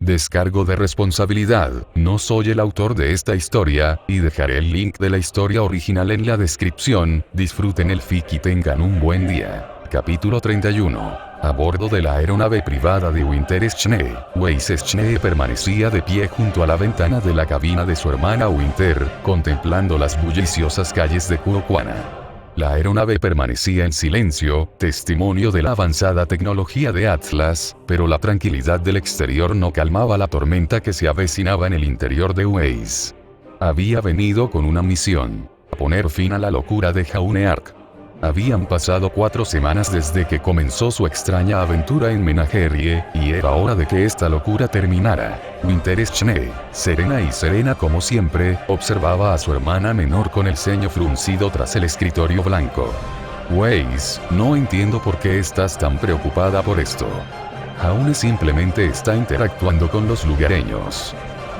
Descargo de responsabilidad, no soy el autor de esta historia, y dejaré el link de la historia original en la descripción. Disfruten el fic y tengan un buen día. Capítulo 31. A bordo de la aeronave privada de Winter Schnee, Weiss Schnee permanecía de pie junto a la ventana de la cabina de su hermana Winter, contemplando las bulliciosas calles de Kuokwana. La aeronave permanecía en silencio, testimonio de la avanzada tecnología de Atlas, pero la tranquilidad del exterior no calmaba la tormenta que se avecinaba en el interior de Weiss. Había venido con una misión: poner fin a la locura de Jaune Ark. Habían pasado 4 semanas desde que comenzó su extraña aventura en Menagerie, y era hora de que esta locura terminara. Winter Schnee, serena como siempre, observaba a su hermana menor con el ceño fruncido tras el escritorio blanco. Weiss, no entiendo por qué estás tan preocupada por esto. Jaune simplemente está interactuando con los lugareños.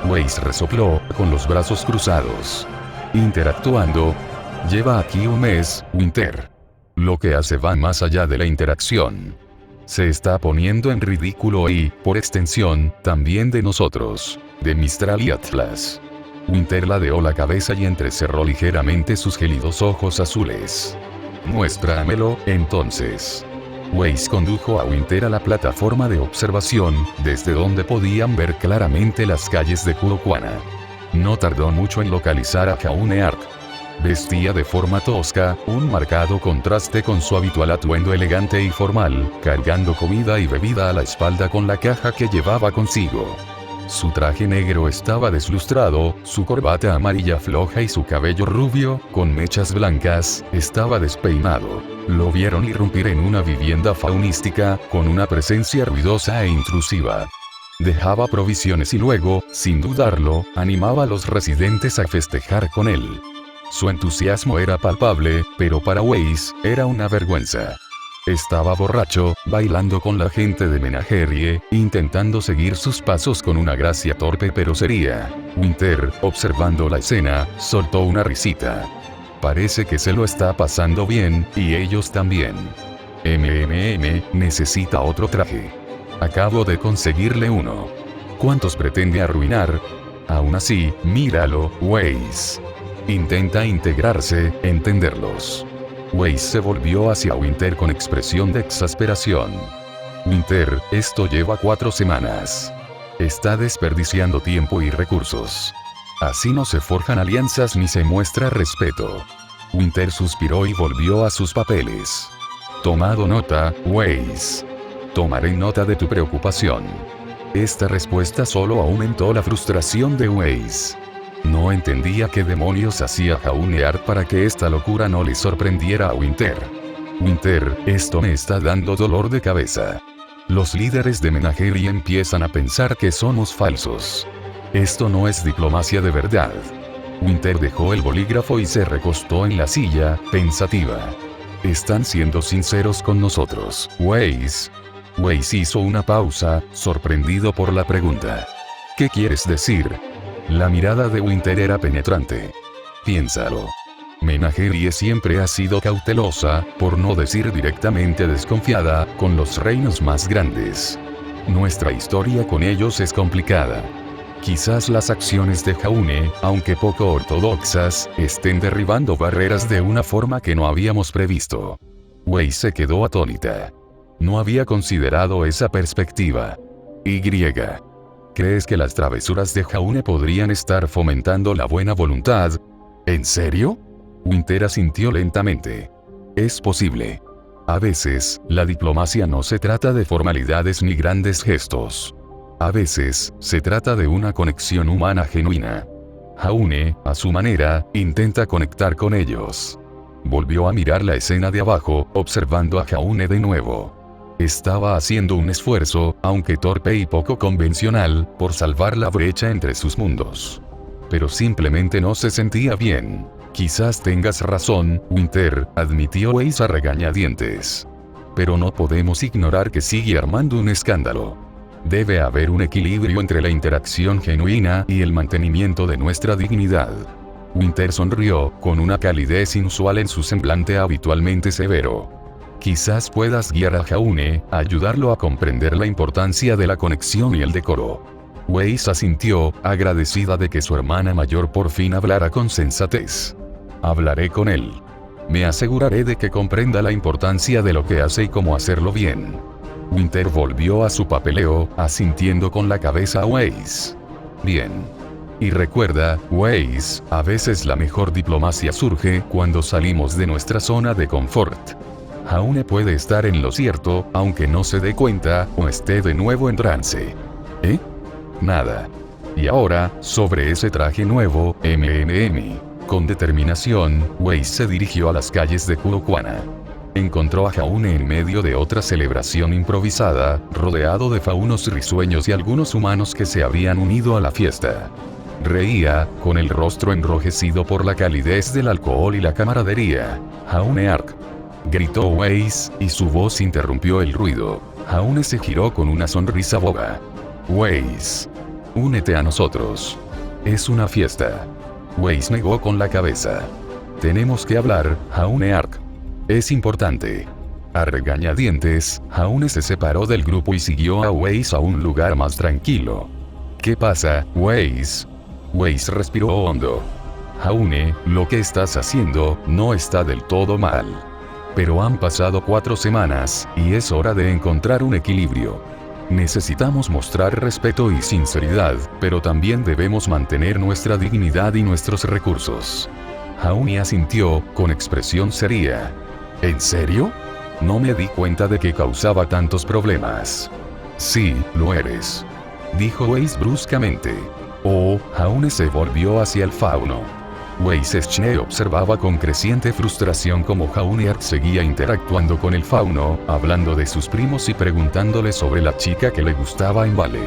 Weiss resopló, con los brazos cruzados. ¿Interactuando? Lleva aquí un mes, Winter. Lo que hace va más allá de la interacción. Se está poniendo en ridículo y, por extensión, también de nosotros, de Mistral y Atlas. Winter ladeó la cabeza y entrecerró ligeramente sus gélidos ojos azules. Muéstramelo, entonces. Weiss condujo a Winter a la plataforma de observación, desde donde podían ver claramente las calles de Kuokwana. No tardó mucho en localizar a Jaune Ark. Vestía de forma tosca, un marcado contraste con su habitual atuendo elegante y formal, cargando comida y bebida a la espalda con la caja que llevaba consigo. Su traje negro estaba deslustrado, su corbata amarilla floja y su cabello rubio, con mechas blancas, estaba despeinado. Lo vieron irrumpir en una vivienda faunística, con una presencia ruidosa e intrusiva. Dejaba provisiones y luego, sin dudarlo, animaba a los residentes a festejar con él. Su entusiasmo era palpable, pero para Weiss, era una vergüenza. Estaba borracho, bailando con la gente de Menagerie, intentando seguir sus pasos con una gracia torpe pero seria. Winter, observando la escena, soltó una risita. Parece que se lo está pasando bien, y ellos también. Necesita otro traje. Acabo de conseguirle uno. ¿Cuántos pretende arruinar? Aún así, míralo, Weiss. Intenta integrarse, entenderlos. Weiss se volvió hacia Winter con expresión de exasperación. Winter, esto lleva 4 semanas. Está desperdiciando tiempo y recursos. Así no se forjan alianzas ni se muestra respeto. Winter suspiró y volvió a sus papeles. Tomado nota, Weiss. Tomaré nota de tu preocupación. Esta respuesta solo aumentó la frustración de Weiss. No entendía qué demonios hacía Jaune Ark para que esta locura no le sorprendiera a Winter. Winter, esto me está dando dolor de cabeza. Los líderes de Menagerie empiezan a pensar que somos falsos. Esto no es diplomacia de verdad. Winter dejó el bolígrafo y se recostó en la silla, pensativa. Están siendo sinceros con nosotros, Weiss. Weiss hizo una pausa, sorprendido por la pregunta. ¿Qué quieres decir? La mirada de Winter era penetrante. Piénsalo. Menagerie siempre ha sido cautelosa, por no decir directamente desconfiada, con los reinos más grandes. Nuestra historia con ellos es complicada. Quizás las acciones de Jaune, aunque poco ortodoxas, estén derribando barreras de una forma que no habíamos previsto. Weiss se quedó atónita. No había considerado esa perspectiva. ¿Crees que las travesuras de Jaune podrían estar fomentando la buena voluntad? ¿En serio? Winter asintió lentamente. Es posible. A veces, la diplomacia no se trata de formalidades ni grandes gestos. A veces, se trata de una conexión humana genuina. Jaune, a su manera, intenta conectar con ellos. Volvió a mirar la escena de abajo, observando a Jaune de nuevo. Estaba haciendo un esfuerzo, aunque torpe y poco convencional, por salvar la brecha entre sus mundos. Pero simplemente no se sentía bien. Quizás tengas razón, Winter, admitió Weiss a regañadientes. Pero no podemos ignorar que sigue armando un escándalo. Debe haber un equilibrio entre la interacción genuina y el mantenimiento de nuestra dignidad. Winter sonrió, con una calidez inusual en su semblante habitualmente severo. Quizás puedas guiar a Jaune, ayudarlo a comprender la importancia de la conexión y el decoro. Weiss asintió, agradecida de que su hermana mayor por fin hablara con sensatez. Hablaré con él. Me aseguraré de que comprenda la importancia de lo que hace y cómo hacerlo bien. Winter volvió a su papeleo, asintiendo con la cabeza a Weiss. Bien. Y recuerda, Weiss, a veces la mejor diplomacia surge cuando salimos de nuestra zona de confort. Jaune puede estar en lo cierto, aunque no se dé cuenta, o esté de nuevo en trance. ¿Eh? Nada. Y ahora, sobre ese traje nuevo, Con determinación, Weiss se dirigió a las calles de Kuokwana. Encontró a Jaune en medio de otra celebración improvisada, rodeado de faunos risueños y algunos humanos que se habían unido a la fiesta. Reía, con el rostro enrojecido por la calidez del alcohol y la camaradería. Jaune Ark. Gritó Weiss, y su voz interrumpió el ruido. Jaune se giró con una sonrisa boba. Weiss. Únete a nosotros. Es una fiesta. Weiss negó con la cabeza. Tenemos que hablar, Jaune Ark. Es importante. A regañadientes, Jaune se separó del grupo y siguió a Weiss a un lugar más tranquilo. ¿Qué pasa, Weiss? Weiss respiró hondo. Jaune, lo que estás haciendo no está del todo mal. Pero han pasado 4 semanas, y es hora de encontrar un equilibrio. Necesitamos mostrar respeto y sinceridad, pero también debemos mantener nuestra dignidad y nuestros recursos. Jaune asintió, con expresión seria. ¿En serio? No me di cuenta de que causaba tantos problemas. Sí, lo eres. Dijo Weiss bruscamente. Oh, Jaune se volvió hacia el fauno. Weiss observaba con creciente frustración cómo Jaune Ark seguía interactuando con el fauno, hablando de sus primos y preguntándole sobre la chica que le gustaba en Vale.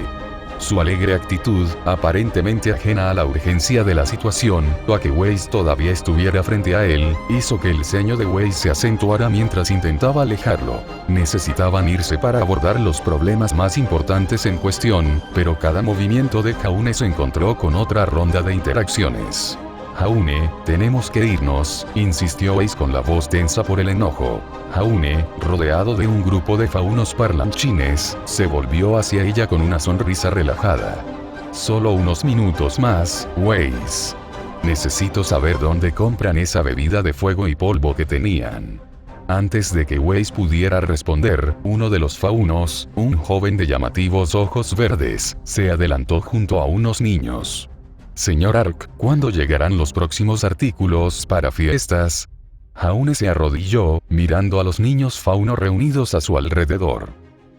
Su alegre actitud, aparentemente ajena a la urgencia de la situación, o a que Weiss todavía estuviera frente a él, hizo que el ceño de Weiss se acentuara mientras intentaba alejarlo. Necesitaban irse para abordar los problemas más importantes en cuestión, pero cada movimiento de Jaune se encontró con otra ronda de interacciones. Jaune, tenemos que irnos, insistió Weiss con la voz tensa por el enojo. Jaune, rodeado de un grupo de faunos parlanchines, se volvió hacia ella con una sonrisa relajada. Solo unos minutos más, Weiss. Necesito saber dónde compran esa bebida de fuego y polvo que tenían. Antes de que Weiss pudiera responder, uno de los faunos, un joven de llamativos ojos verdes, se adelantó junto a unos niños. Señor Ark, ¿cuándo llegarán los próximos artículos para fiestas? Jaune se arrodilló, mirando a los niños fauno reunidos a su alrededor.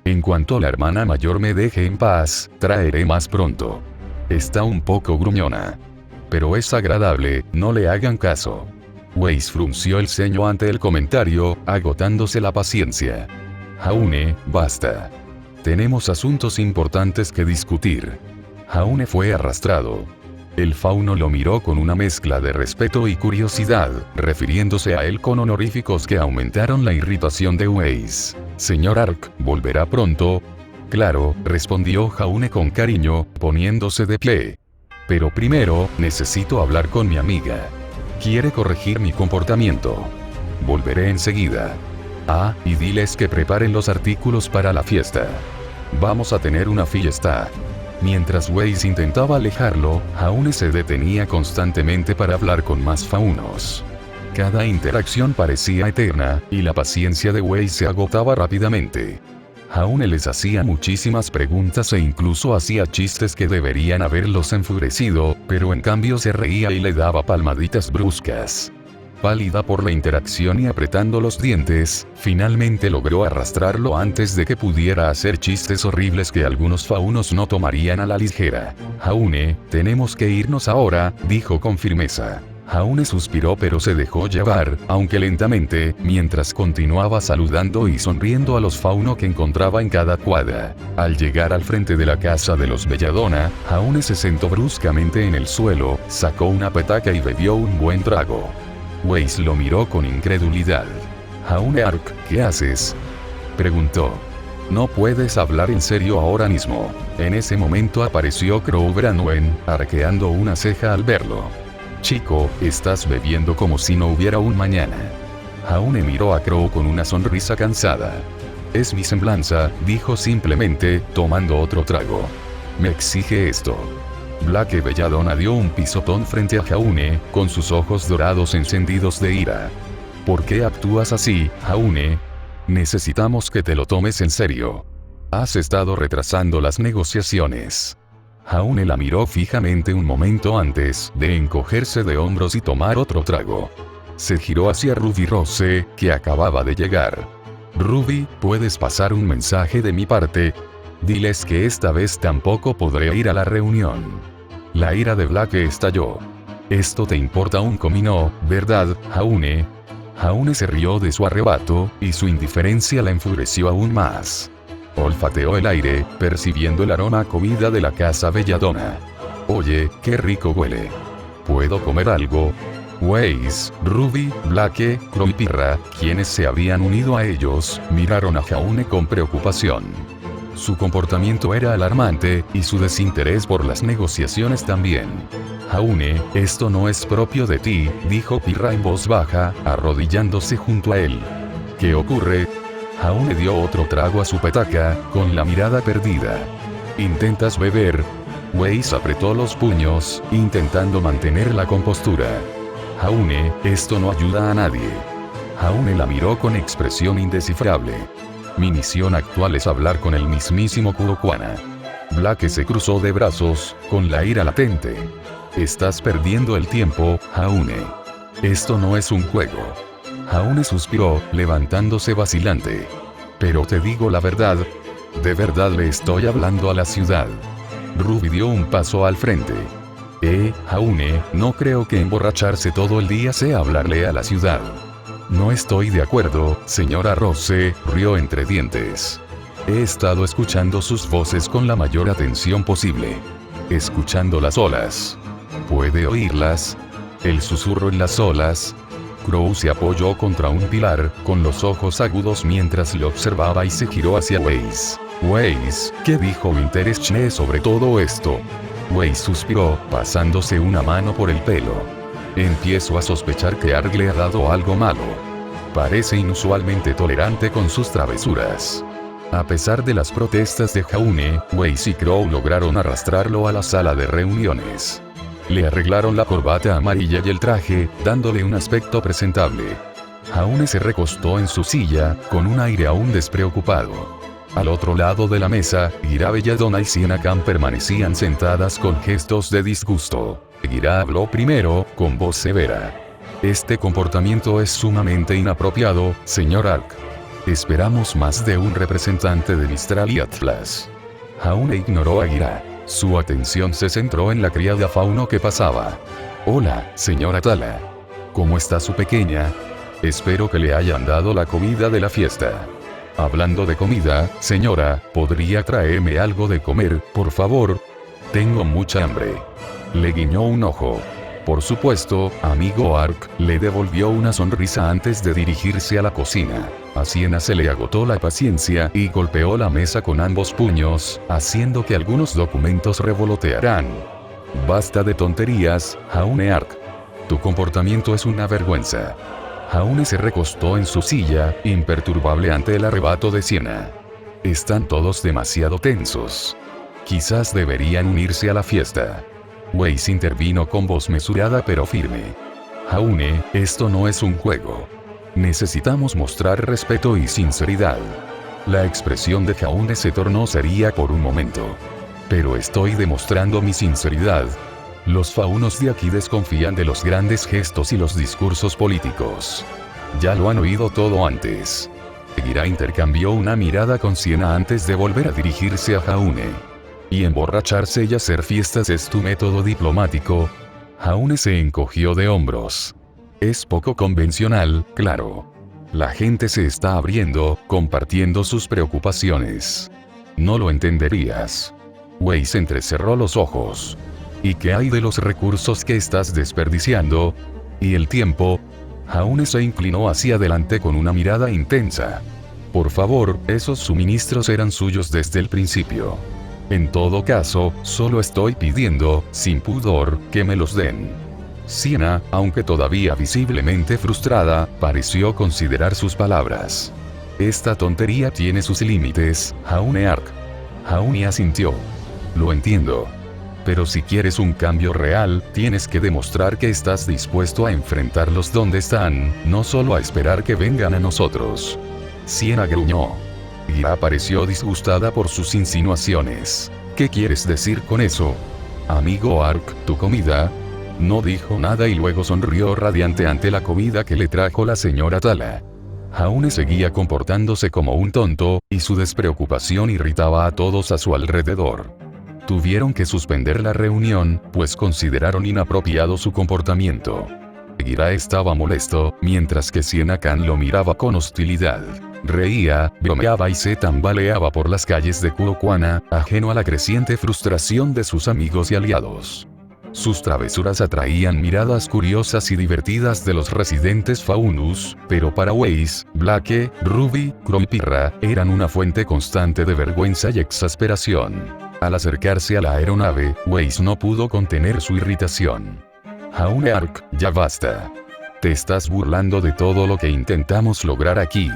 En cuanto la hermana mayor me deje en paz, traeré más pronto. Está un poco gruñona. Pero es agradable, no le hagan caso. Weiss frunció el ceño ante el comentario, agotándose la paciencia. Jaune, basta. Tenemos asuntos importantes que discutir. Jaune fue arrastrado. El fauno lo miró con una mezcla de respeto y curiosidad, refiriéndose a él con honoríficos que aumentaron la irritación de Weiss. Señor Ark, ¿volverá pronto? Claro, respondió Jaune con cariño, poniéndose de pie. Pero primero, necesito hablar con mi amiga. Quiere corregir mi comportamiento. Volveré enseguida. Ah, y diles que preparen los artículos para la fiesta. Vamos a tener una fiesta. Mientras Weiss intentaba alejarlo, Jaune se detenía constantemente para hablar con más faunos. Cada interacción parecía eterna, y la paciencia de Weiss se agotaba rápidamente. Jaune les hacía muchísimas preguntas e incluso hacía chistes que deberían haberlos enfurecido, pero en cambio se reía y le daba palmaditas bruscas. Pálida por la interacción y apretando los dientes, finalmente logró arrastrarlo antes de que pudiera hacer chistes horribles que algunos faunos no tomarían a la ligera. Jaune, tenemos que irnos ahora, dijo con firmeza. Jaune suspiró pero se dejó llevar, aunque lentamente, mientras continuaba saludando y sonriendo a los faunos que encontraba en cada cuadra. Al llegar al frente de la casa de los Belladonna, Jaune se sentó bruscamente en el suelo, sacó una petaca y bebió un buen trago. Weiss lo miró con incredulidad. Jaune Ark, ¿qué haces? Preguntó. No puedes hablar en serio ahora mismo. En ese momento apareció Crow Branwen, arqueando una ceja al verlo. Chico, estás bebiendo como si no hubiera un mañana. Jaune miró a Crow con una sonrisa cansada. Es mi semblanza, dijo simplemente, tomando otro trago. me exige esto. Black Belladonna dio un pisotón frente a Jaune, con sus ojos dorados encendidos de ira. ¿Por qué actúas así, Jaune? Necesitamos que te lo tomes en serio. Has estado retrasando las negociaciones. Jaune la miró fijamente un momento antes de encogerse de hombros y tomar otro trago. Se giró hacia Ruby Rose, que acababa de llegar. Ruby, ¿puedes pasar un mensaje de mi parte? Diles que esta vez tampoco podré ir a la reunión. La ira de Black estalló. Esto te importa un comino, ¿verdad, Jaune? Jaune se rió de su arrebato, y su indiferencia la enfureció aún más. Olfateó el aire, percibiendo el aroma a comida de la casa Belladonna. Oye, qué rico huele. ¿Puedo comer algo? Weiss, Ruby, Black, Crow y Pirra, quienes se habían unido a ellos, miraron a Jaune con preocupación. Su comportamiento era alarmante, y su desinterés por las negociaciones también. Jaune, esto no es propio de ti, dijo Pirra en voz baja, arrodillándose junto a él. ¿Qué ocurre? Jaune dio otro trago a su petaca, con la mirada perdida. ¿Intentas beber? Weiss apretó los puños, intentando mantener la compostura. Jaune, esto no ayuda a nadie. Jaune la miró con expresión indescifrable. Mi misión actual es hablar con el mismísimo Kurokuana. Black se cruzó de brazos, con la ira latente. Estás perdiendo el tiempo, Jaune. Esto no es un juego. Jaune suspiró, levantándose vacilante. Pero te digo la verdad. De verdad le estoy hablando a la ciudad. Ruby dio un paso al frente. Jaune, no creo que emborracharse todo el día sea hablarle a la ciudad. No estoy de acuerdo, señora Rose, rió entre dientes. He estado escuchando sus voces con la mayor atención posible. Escuchando las olas. ¿Puede oírlas? El susurro en las olas. Crow se apoyó contra un pilar, con los ojos agudos mientras le observaba y se giró hacia Weiss. Weiss, ¿qué dijo Winterschne sobre todo esto? Weiss suspiró, pasándose una mano por el pelo. Empiezo a sospechar que Arg le ha dado algo malo. Parece inusualmente tolerante con sus travesuras. A pesar de las protestas de Jaune, Weiss y Crow lograron arrastrarlo a la sala de reuniones. Le arreglaron la corbata amarilla y el traje, dándole un aspecto presentable. Jaune se recostó en su silla, con un aire aún despreocupado. Al otro lado de la mesa, Gira Belladonna y Sienna Khan permanecían sentadas con gestos de disgusto. Gira habló primero, con voz severa. Este comportamiento es sumamente inapropiado, señor Ark. Esperamos más de un representante de Mistral y Atlas. Jaune ignoró a Gira. Su atención se centró en la criada Fauno que pasaba. Hola, señora Tala. ¿Cómo está su pequeña? Espero que le hayan dado la comida de la fiesta. Hablando de comida, señora, ¿podría traerme algo de comer, por favor? Tengo mucha hambre. Le guiñó un ojo. Por supuesto, amigo Ark, le devolvió una sonrisa antes de dirigirse a la cocina. A Sienna se le agotó la paciencia y golpeó la mesa con ambos puños, haciendo que algunos documentos revolotearan. Basta de tonterías, Jaune Ark. Tu comportamiento es una vergüenza. Jaune se recostó en su silla, imperturbable ante el arrebato de Sienna. Están todos demasiado tensos. Quizás deberían unirse a la fiesta. Weiss intervino con voz mesurada pero firme. Jaune, esto no es un juego. Necesitamos mostrar respeto y sinceridad. La expresión de Jaune se tornó seria por un momento. Pero estoy demostrando mi sinceridad. Los faunos de aquí desconfían de los grandes gestos y los discursos políticos. Ya lo han oído todo antes. Gira intercambió una mirada con Sienna antes de volver a dirigirse a Jaune. ¿Y emborracharse y hacer fiestas es tu método diplomático? Jaune se encogió de hombros. Es poco convencional, claro. La gente se está abriendo, compartiendo sus preocupaciones. No lo entenderías. Weiss entrecerró los ojos. ¿Y qué hay de los recursos que estás desperdiciando? ¿Y el tiempo? Jaune se inclinó hacia adelante con una mirada intensa. Por favor, esos suministros eran suyos desde el principio. En todo caso, solo estoy pidiendo, sin pudor, que me los den. Sienna, aunque todavía visiblemente frustrada, pareció considerar sus palabras. Esta tontería tiene sus límites, Jaune Ark. Jaune asintió. Lo entiendo. Pero si quieres un cambio real, tienes que demostrar que estás dispuesto a enfrentarlos donde están, no solo a esperar que vengan a nosotros. Siena gruñó. Gira pareció disgustada por sus insinuaciones. ¿Qué quieres decir con eso? Amigo Ark, ¿tu comida? No dijo nada y luego sonrió radiante ante la comida que le trajo la señora Tala. Jaune seguía comportándose como un tonto, y su despreocupación irritaba a todos a su alrededor. Tuvieron que suspender la reunión, pues consideraron inapropiado su comportamiento. Gira estaba molesto, mientras que Siena Khan lo miraba con hostilidad. Reía, bromeaba y se tambaleaba por las calles de Kuokwana, ajeno a la creciente frustración de sus amigos y aliados. Sus travesuras atraían miradas curiosas y divertidas de los residentes Faunus, pero para Weiss, Blake, Ruby, Crow y Pirra, eran una fuente constante de vergüenza y exasperación. Al acercarse a la aeronave, Weiss no pudo contener su irritación. Jaune Ark, ya basta. Te estás burlando de todo lo que intentamos lograr aquí.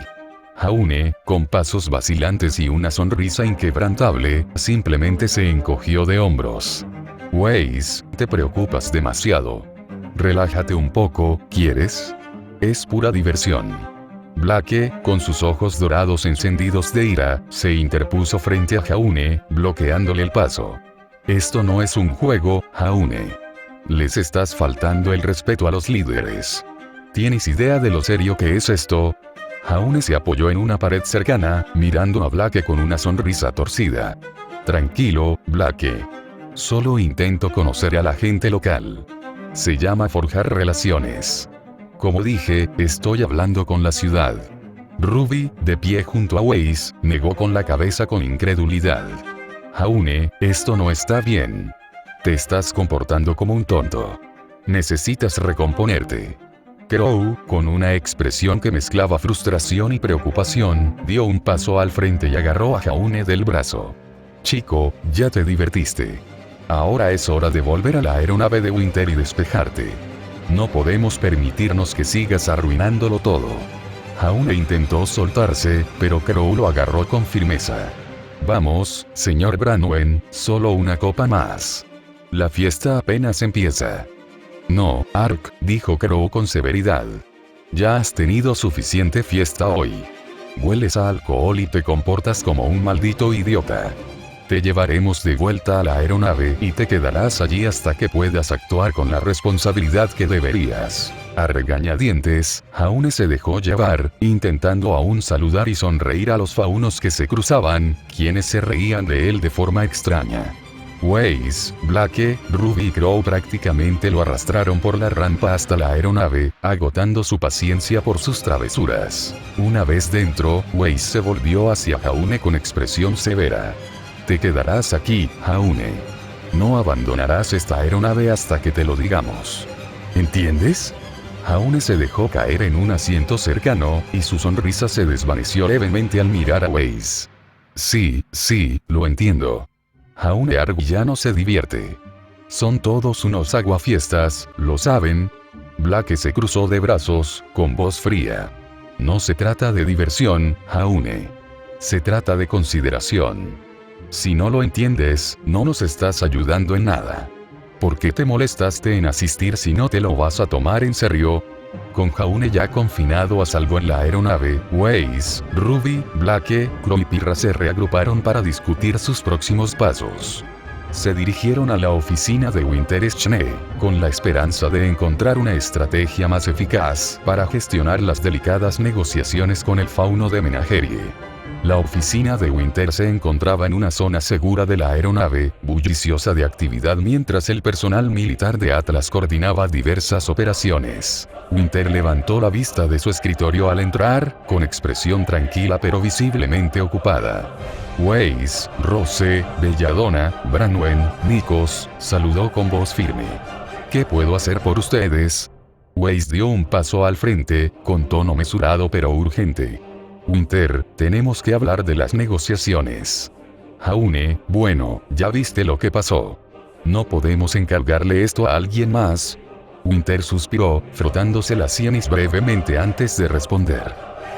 Jaune, con pasos vacilantes y una sonrisa inquebrantable, simplemente se encogió de hombros. Weiss, te preocupas demasiado. Relájate un poco, ¿quieres? Es pura diversión. Blake, con sus ojos dorados encendidos de ira, se interpuso frente a Jaune, bloqueándole el paso. Esto no es un juego, Jaune. Les estás faltando el respeto a los líderes. ¿Tienes idea de lo serio que es esto? Jaune se apoyó en una pared cercana, mirando a Blake con una sonrisa torcida. Tranquilo, Blake. Solo intento conocer a la gente local. Se llama forjar relaciones. Como dije, estoy hablando con la ciudad. Ruby, de pie junto a Weiss, negó con la cabeza con incredulidad. Jaune, esto no está bien. Te estás comportando como un tonto. Necesitas recomponerte. Crow, con una expresión que mezclaba frustración y preocupación, dio un paso al frente y agarró a Jaune del brazo. Chico, ya te divertiste. Ahora es hora de volver a la aeronave de Winter y despejarte. No podemos permitirnos que sigas arruinándolo todo. Jaune intentó soltarse, pero Crow lo agarró con firmeza. Vamos, señor Branwen, solo una copa más. La fiesta apenas empieza. No, Ark, dijo Crow con severidad. Ya has tenido suficiente fiesta hoy. Hueles a alcohol y te comportas como un maldito idiota. Te llevaremos de vuelta a la aeronave y te quedarás allí hasta que puedas actuar con la responsabilidad que deberías. A regañadientes, Jaune se dejó llevar, intentando aún saludar y sonreír a los faunos que se cruzaban, quienes se reían de él de forma extraña. Weiss, Blake, Ruby y Crow prácticamente lo arrastraron por la rampa hasta la aeronave, agotando su paciencia por sus travesuras. Una vez dentro, Weiss se volvió hacia Jaune con expresión severa. Te quedarás aquí, Jaune. No abandonarás esta aeronave hasta que te lo digamos. ¿Entiendes? Jaune se dejó caer en un asiento cercano, y su sonrisa se desvaneció levemente al mirar a Weiss. Sí, lo entiendo. Jaune Ark ya no se divierte. Son todos unos aguafiestas, ¿lo saben? Blake se cruzó de brazos, con voz fría. No se trata de diversión, Jaune. Se trata de consideración. Si no lo entiendes, no nos estás ayudando en nada. ¿Por qué te molestaste en asistir si no te lo vas a tomar en serio? Con Jaune ya confinado a salvo en la aeronave, Weiss, Ruby, Blake, Crow y Pirra se reagruparon para discutir sus próximos pasos. Se dirigieron a la oficina de Winter Schnee, con la esperanza de encontrar una estrategia más eficaz para gestionar las delicadas negociaciones con el fauno de Menagerie. La oficina de Winter se encontraba en una zona segura de la aeronave, bulliciosa de actividad mientras el personal militar de Atlas coordinaba diversas operaciones. Winter levantó la vista de su escritorio al entrar, con expresión tranquila pero visiblemente ocupada. Weiss, Rose, Belladonna, Branwen, Nikos, saludó con voz firme. ¿Qué puedo hacer por ustedes? Weiss dio un paso al frente, con tono mesurado pero urgente. Winter, tenemos que hablar de las negociaciones. Jaune, bueno, ya viste lo que pasó. No podemos encargarle esto a alguien más. Winter suspiró, frotándose las sienes brevemente antes de responder.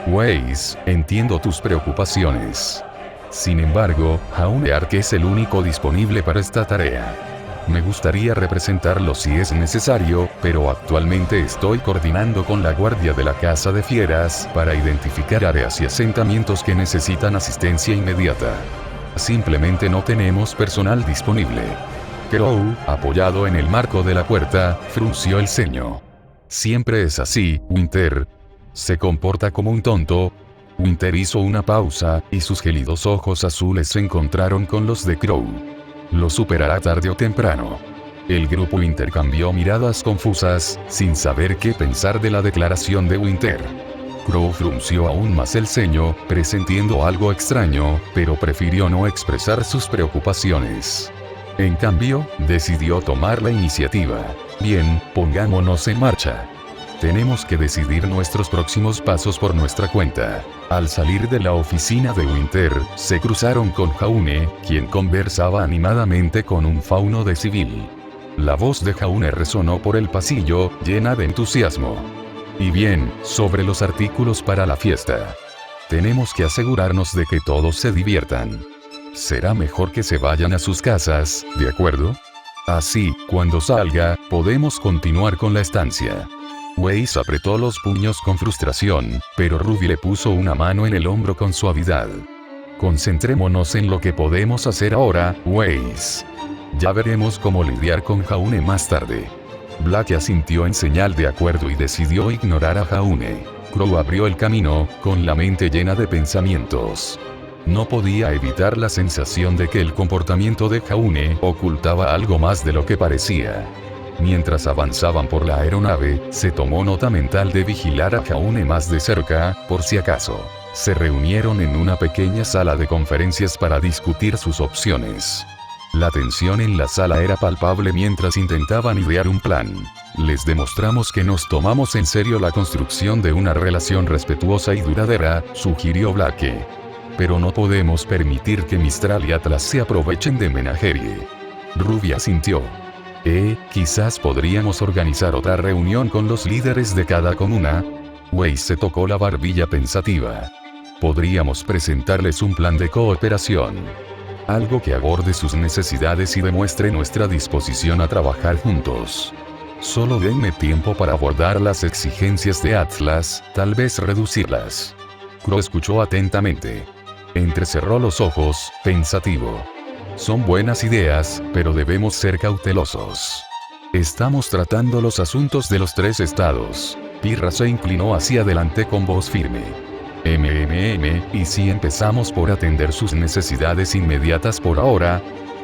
Weiss, entiendo tus preocupaciones. Sin embargo, Jaune Arc es el único disponible para esta tarea. Me gustaría representarlo si es necesario, pero actualmente estoy coordinando con la guardia de la Casa de Fieras para identificar áreas y asentamientos que necesitan asistencia inmediata. Simplemente no tenemos personal disponible. Crow, apoyado en el marco de la puerta, frunció el ceño. Siempre es así, Winter. Se comporta como un tonto. Winter hizo una pausa, y sus gélidos ojos azules se encontraron con los de Crow. Lo superará tarde o temprano. El grupo intercambió miradas confusas, sin saber qué pensar de la declaración de Winter. Crow frunció aún más el ceño, presintiendo algo extraño, pero prefirió no expresar sus preocupaciones. En cambio, decidió tomar la iniciativa. Bien, pongámonos en marcha. Tenemos que decidir nuestros próximos pasos por nuestra cuenta. Al salir de la oficina de Winter, se cruzaron con Jaune, quien conversaba animadamente con un fauno de civil. La voz de Jaune resonó por el pasillo, llena de entusiasmo. Y bien, sobre los artículos para la fiesta. Tenemos que asegurarnos de que todos se diviertan. Será mejor que se vayan a sus casas, ¿de acuerdo? Así, cuando salga, podemos continuar con la estancia. Weiss apretó los puños con frustración, pero Ruby le puso una mano en el hombro con suavidad. Concentrémonos en lo que podemos hacer ahora, Weiss. Ya veremos cómo lidiar con Jaune más tarde. Black asintió en señal de acuerdo y decidió ignorar a Jaune. Crow abrió el camino, con la mente llena de pensamientos. No podía evitar la sensación de que el comportamiento de Jaune ocultaba algo más de lo que parecía. Mientras avanzaban por la aeronave, se tomó nota mental de vigilar a Jaune más de cerca, por si acaso. Se reunieron en una pequeña sala de conferencias para discutir sus opciones. La tensión en la sala era palpable mientras intentaban idear un plan. Les demostramos que nos tomamos en serio la construcción de una relación respetuosa y duradera, sugirió Blake. Pero no podemos permitir que Mistral y Atlas se aprovechen de Menagerie. Ruby asintió. Quizás podríamos organizar otra reunión con los líderes de cada comuna. Weiss se tocó la barbilla pensativa. Podríamos presentarles un plan de cooperación. Algo que aborde sus necesidades y demuestre nuestra disposición a trabajar juntos. Solo denme tiempo para abordar las exigencias de Atlas, tal vez reducirlas. Crow escuchó atentamente. Entrecerró los ojos, pensativo. Son buenas ideas, pero debemos ser cautelosos. Estamos tratando los asuntos de los 3 estados. Pirra se inclinó hacia adelante con voz firme. ¿Y si empezamos por atender sus necesidades inmediatas por ahora?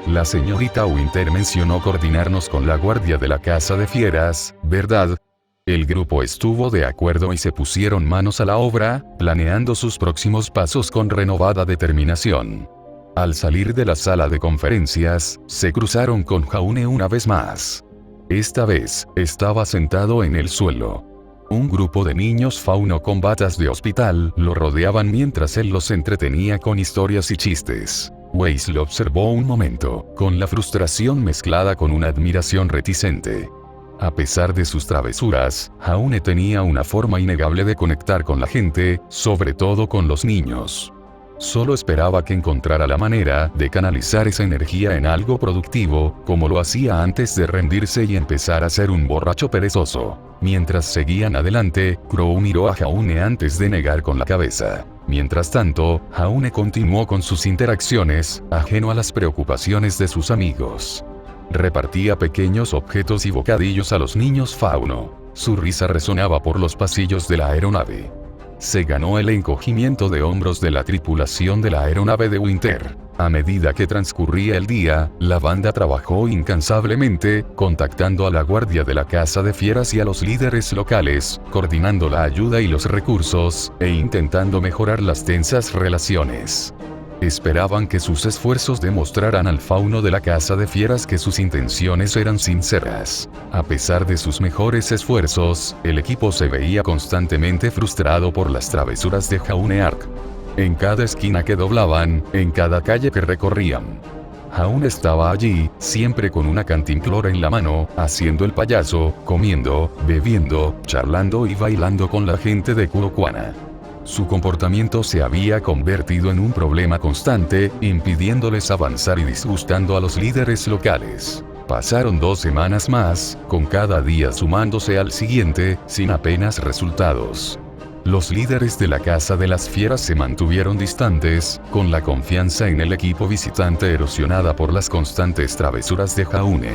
La señorita Winter mencionó coordinarnos con la guardia de la Casa de Fieras, ¿verdad? El grupo estuvo de acuerdo y se pusieron manos a la obra, planeando sus próximos pasos con renovada determinación. Al salir de la sala de conferencias, se cruzaron con Jaune una vez más. Esta vez, estaba sentado en el suelo. Un grupo de niños fauno con batas de hospital lo rodeaban mientras él los entretenía con historias y chistes. Weiss lo observó un momento, con la frustración mezclada con una admiración reticente. A pesar de sus travesuras, Jaune tenía una forma innegable de conectar con la gente, sobre todo con los niños. Solo esperaba que encontrara la manera de canalizar esa energía en algo productivo, como lo hacía antes de rendirse y empezar a ser un borracho perezoso. Mientras seguían adelante, Crow miró a Jaune antes de negar con la cabeza. Mientras tanto, Jaune continuó con sus interacciones, ajeno a las preocupaciones de sus amigos. Repartía pequeños objetos y bocadillos a los niños fauno. Su risa resonaba por los pasillos de la aeronave. Se ganó el encogimiento de hombros de la tripulación de la aeronave de Winter. A medida que transcurría el día, la banda trabajó incansablemente, contactando a la guardia de la Casa de Fieras y a los líderes locales, coordinando la ayuda y los recursos, e intentando mejorar las tensas relaciones. Esperaban que sus esfuerzos demostraran al fauno de la Casa de Fieras que sus intenciones eran sinceras. A pesar de sus mejores esfuerzos, el equipo se veía constantemente frustrado por las travesuras de Jaune Arc. En cada esquina que doblaban, en cada calle que recorrían. Jaune estaba allí, siempre con una cantimplora en la mano, haciendo el payaso, comiendo, bebiendo, charlando y bailando con la gente de Kurokuana. Su comportamiento se había convertido en un problema constante, impidiéndoles avanzar y disgustando a los líderes locales. Pasaron 2 semanas más, con cada día sumándose al siguiente, sin apenas resultados. Los líderes de la Casa de las Fieras se mantuvieron distantes, con la confianza en el equipo visitante erosionada por las constantes travesuras de Jaune.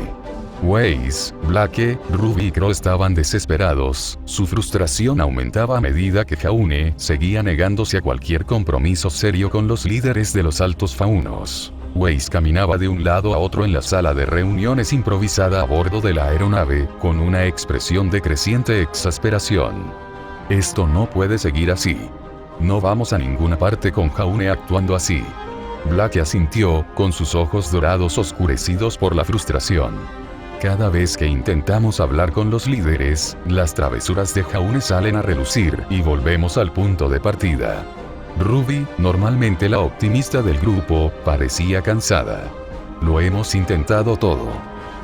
Weiss, Blake, Ruby y Crow estaban desesperados, su frustración aumentaba a medida que Jaune seguía negándose a cualquier compromiso serio con los líderes de los altos faunos. Weiss caminaba de un lado a otro en la sala de reuniones improvisada a bordo de la aeronave, con una expresión de creciente exasperación. Esto no puede seguir así. No vamos a ninguna parte con Jaune actuando así. Blake asintió, con sus ojos dorados oscurecidos por la frustración. Cada vez que intentamos hablar con los líderes, las travesuras de Jaune salen a relucir y volvemos al punto de partida. Ruby, normalmente la optimista del grupo, parecía cansada. Lo hemos intentado todo.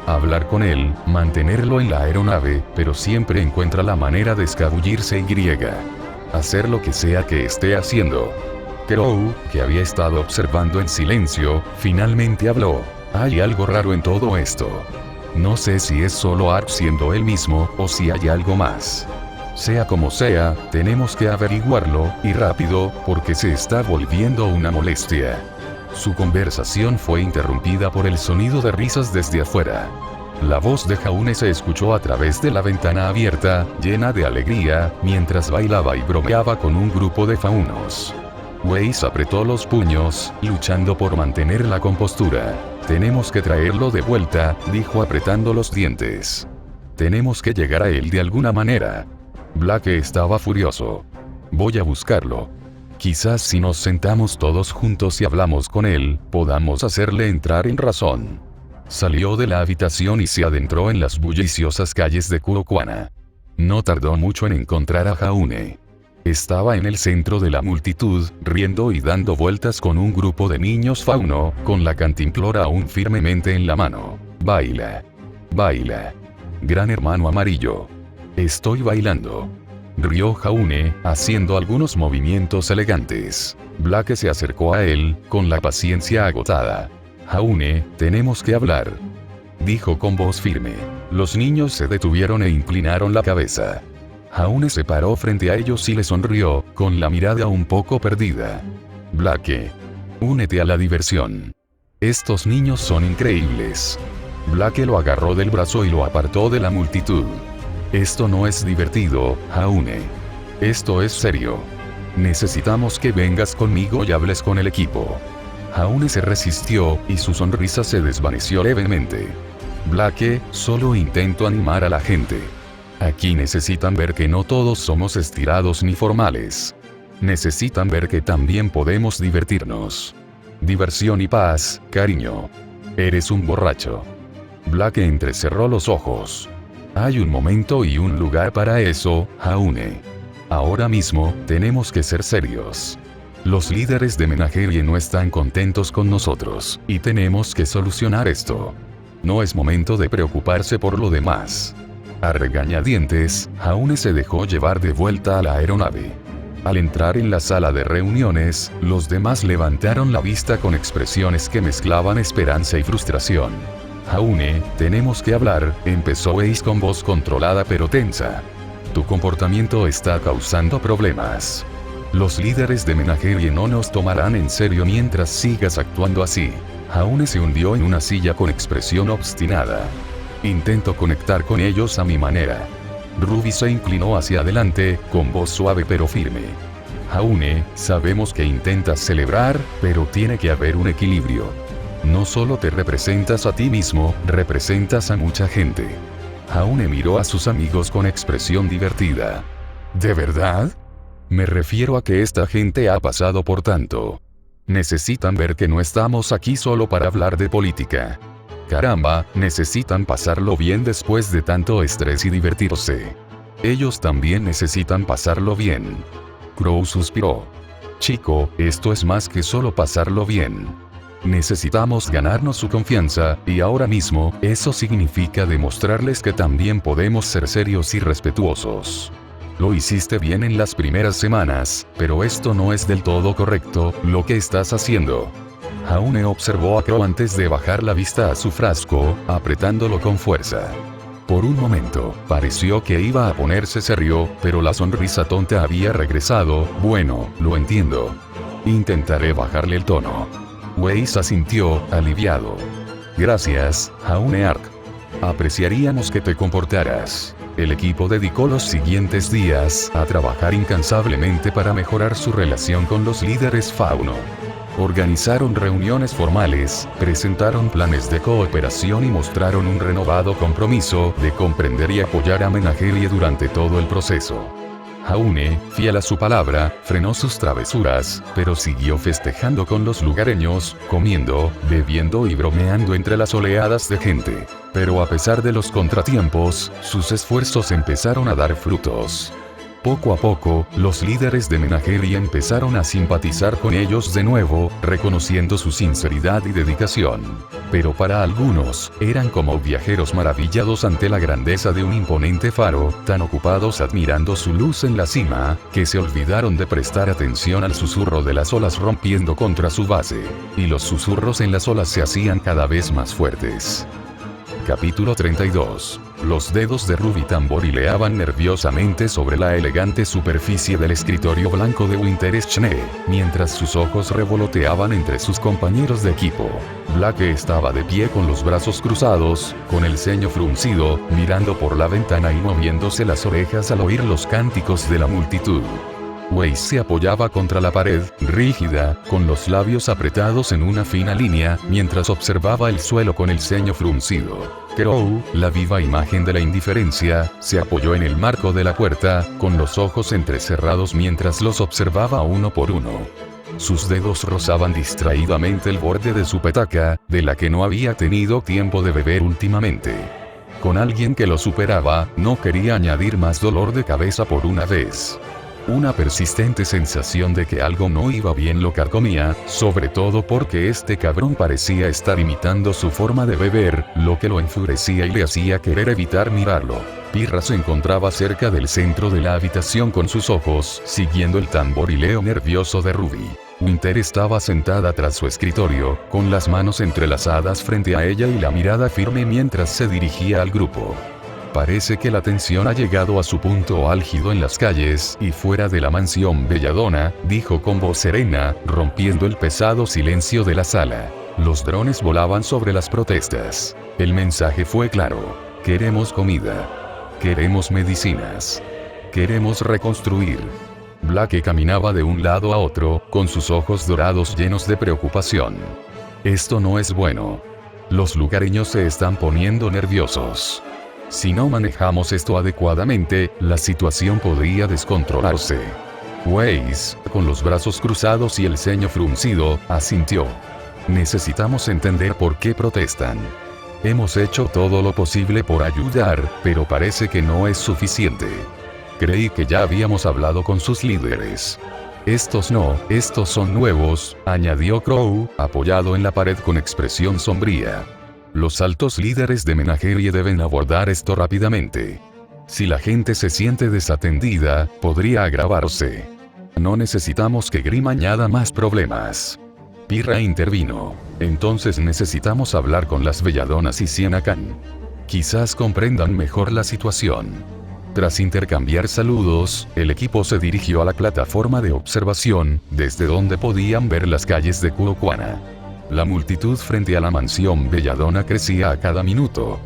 Hablar con él, mantenerlo en la aeronave, pero siempre encuentra la manera de escabullirse y hacer lo que sea que esté haciendo. Crow, que había estado observando en silencio, finalmente habló. Hay algo raro en todo esto. No sé si es solo Art siendo él mismo, o si hay algo más. Sea como sea, tenemos que averiguarlo, y rápido, porque se está volviendo una molestia. Su conversación fue interrumpida por el sonido de risas desde afuera. La voz de Jaune se escuchó a través de la ventana abierta, llena de alegría, mientras bailaba y bromeaba con un grupo de faunos. Weiss apretó los puños, luchando por mantener la compostura. Tenemos que traerlo de vuelta, dijo apretando los dientes. Tenemos que llegar a él de alguna manera. Blake estaba furioso. Voy a buscarlo. Quizás si nos sentamos todos juntos y hablamos con él, podamos hacerle entrar en razón. Salió de la habitación y se adentró en las bulliciosas calles de Kurokuana. No tardó mucho en encontrar a Jaune. Estaba en el centro de la multitud, riendo y dando vueltas con un grupo de niños fauno, con la cantimplora aún firmemente en la mano. Baila. Baila. Gran hermano amarillo. Estoy bailando. Rió Jaune, haciendo algunos movimientos elegantes. Blake se acercó a él, con la paciencia agotada. Jaune, tenemos que hablar. Dijo con voz firme. Los niños se detuvieron e inclinaron la cabeza. Jaune se paró frente a ellos y le sonrió, con la mirada un poco perdida. Blake. Únete a la diversión. Estos niños son increíbles. Blake lo agarró del brazo y lo apartó de la multitud. Esto no es divertido, Jaune. Esto es serio. Necesitamos que vengas conmigo y hables con el equipo. Jaune se resistió, y su sonrisa se desvaneció levemente. Blake, solo intento animar a la gente. Aquí necesitan ver que no todos somos estirados ni formales. Necesitan ver que también podemos divertirnos. Diversión y paz, cariño. Eres un borracho. Blake entrecerró los ojos. Hay un momento y un lugar para eso, Jaune. Ahora mismo, tenemos que ser serios. Los líderes de Menagerie no están contentos con nosotros, y tenemos que solucionar esto. No es momento de preocuparse por lo demás. A regañadientes, Jaune se dejó llevar de vuelta a la aeronave. Al entrar en la sala de reuniones, los demás levantaron la vista con expresiones que mezclaban esperanza y frustración. Jaune, tenemos que hablar, empezó Weiss con voz controlada pero tensa. Tu comportamiento está causando problemas. Los líderes de Menagerie no nos tomarán en serio mientras sigas actuando así. Jaune se hundió en una silla con expresión obstinada. Intento conectar con ellos a mi manera. Ruby se inclinó hacia adelante, con voz suave pero firme. Jaune, sabemos que intentas celebrar, pero tiene que haber un equilibrio. No solo te representas a ti mismo, representas a mucha gente. Jaune miró a sus amigos con expresión divertida. ¿De verdad? Me refiero a que esta gente ha pasado por tanto. Necesitan ver que no estamos aquí solo para hablar de política. Caramba, necesitan pasarlo bien después de tanto estrés y divertirse. Ellos también necesitan pasarlo bien. Crow suspiró. Chico, esto es más que solo pasarlo bien. Necesitamos ganarnos su confianza, y ahora mismo, eso significa demostrarles que también podemos ser serios y respetuosos. Lo hiciste bien en las primeras semanas, pero esto no es del todo correcto, lo que estás haciendo. Haune observó a Crow antes de bajar la vista a su frasco, apretándolo con fuerza. Por un momento, pareció que iba a ponerse serio, pero la sonrisa tonta había regresado. Bueno, lo entiendo. Intentaré bajarle el tono. Weiss asintió, aliviado. Gracias, Haune Ark. Apreciaríamos que te comportaras. El equipo dedicó los siguientes días a trabajar incansablemente para mejorar su relación con los líderes fauno. Organizaron reuniones formales, presentaron planes de cooperación y mostraron un renovado compromiso de comprender y apoyar a Menagerie durante todo el proceso. Haune, fiel a su palabra, frenó sus travesuras, pero siguió festejando con los lugareños, comiendo, bebiendo y bromeando entre las oleadas de gente. Pero a pesar de los contratiempos, sus esfuerzos empezaron a dar frutos. Poco a poco, los líderes de Menagerie empezaron a simpatizar con ellos de nuevo, reconociendo su sinceridad y dedicación. Pero para algunos, eran como viajeros maravillados ante la grandeza de un imponente faro, tan ocupados admirando su luz en la cima, que se olvidaron de prestar atención al susurro de las olas rompiendo contra su base. Y los susurros en las olas se hacían cada vez más fuertes. Capítulo 32. Los dedos de Ruby tamborileaban nerviosamente sobre la elegante superficie del escritorio blanco de Winter Schnee, mientras sus ojos revoloteaban entre sus compañeros de equipo. Blake estaba de pie con los brazos cruzados, con el ceño fruncido, mirando por la ventana y moviéndose las orejas al oír los cánticos de la multitud. Weiss se apoyaba contra la pared, rígida, con los labios apretados en una fina línea, mientras observaba el suelo con el ceño fruncido. Crow, la viva imagen de la indiferencia, se apoyó en el marco de la puerta, con los ojos entrecerrados mientras los observaba uno por uno. Sus dedos rozaban distraídamente el borde de su petaca, de la que no había tenido tiempo de beber últimamente. Con alguien que lo superaba, no quería añadir más dolor de cabeza por una vez. Una persistente sensación de que algo no iba bien lo carcomía, sobre todo porque este cabrón parecía estar imitando su forma de beber, lo que lo enfurecía y le hacía querer evitar mirarlo. Pirra se encontraba cerca del centro de la habitación con sus ojos, siguiendo el tamborileo nervioso de Ruby. Winter estaba sentada tras su escritorio, con las manos entrelazadas frente a ella y la mirada firme mientras se dirigía al grupo. Parece que la tensión ha llegado a su punto álgido en las calles y fuera de la mansión Belladonna, dijo con voz serena, rompiendo el pesado silencio de la sala. Los drones volaban sobre las protestas. El mensaje fue claro. Queremos comida. Queremos medicinas. Queremos reconstruir. Blake caminaba de un lado a otro, con sus ojos dorados llenos de preocupación. Esto no es bueno. Los lugareños se están poniendo nerviosos. Si no manejamos esto adecuadamente, la situación podría descontrolarse. Weiss, con los brazos cruzados y el ceño fruncido, asintió. Necesitamos entender por qué protestan. Hemos hecho todo lo posible por ayudar, pero parece que no es suficiente. Creí que ya habíamos hablado con sus líderes. Estos son nuevos, añadió Crow, apoyado en la pared con expresión sombría. Los altos líderes de Menagerie deben abordar esto rápidamente. Si la gente se siente desatendida, podría agravarse. No necesitamos que Grimm añada más problemas. Pirra intervino. Entonces necesitamos hablar con las Belladonas y Sienna-Khan. Quizás comprendan mejor la situación. Tras intercambiar saludos, el equipo se dirigió a la plataforma de observación, desde donde podían ver las calles de Kuokwana. La multitud frente a la mansión Belladonna crecía a cada minuto.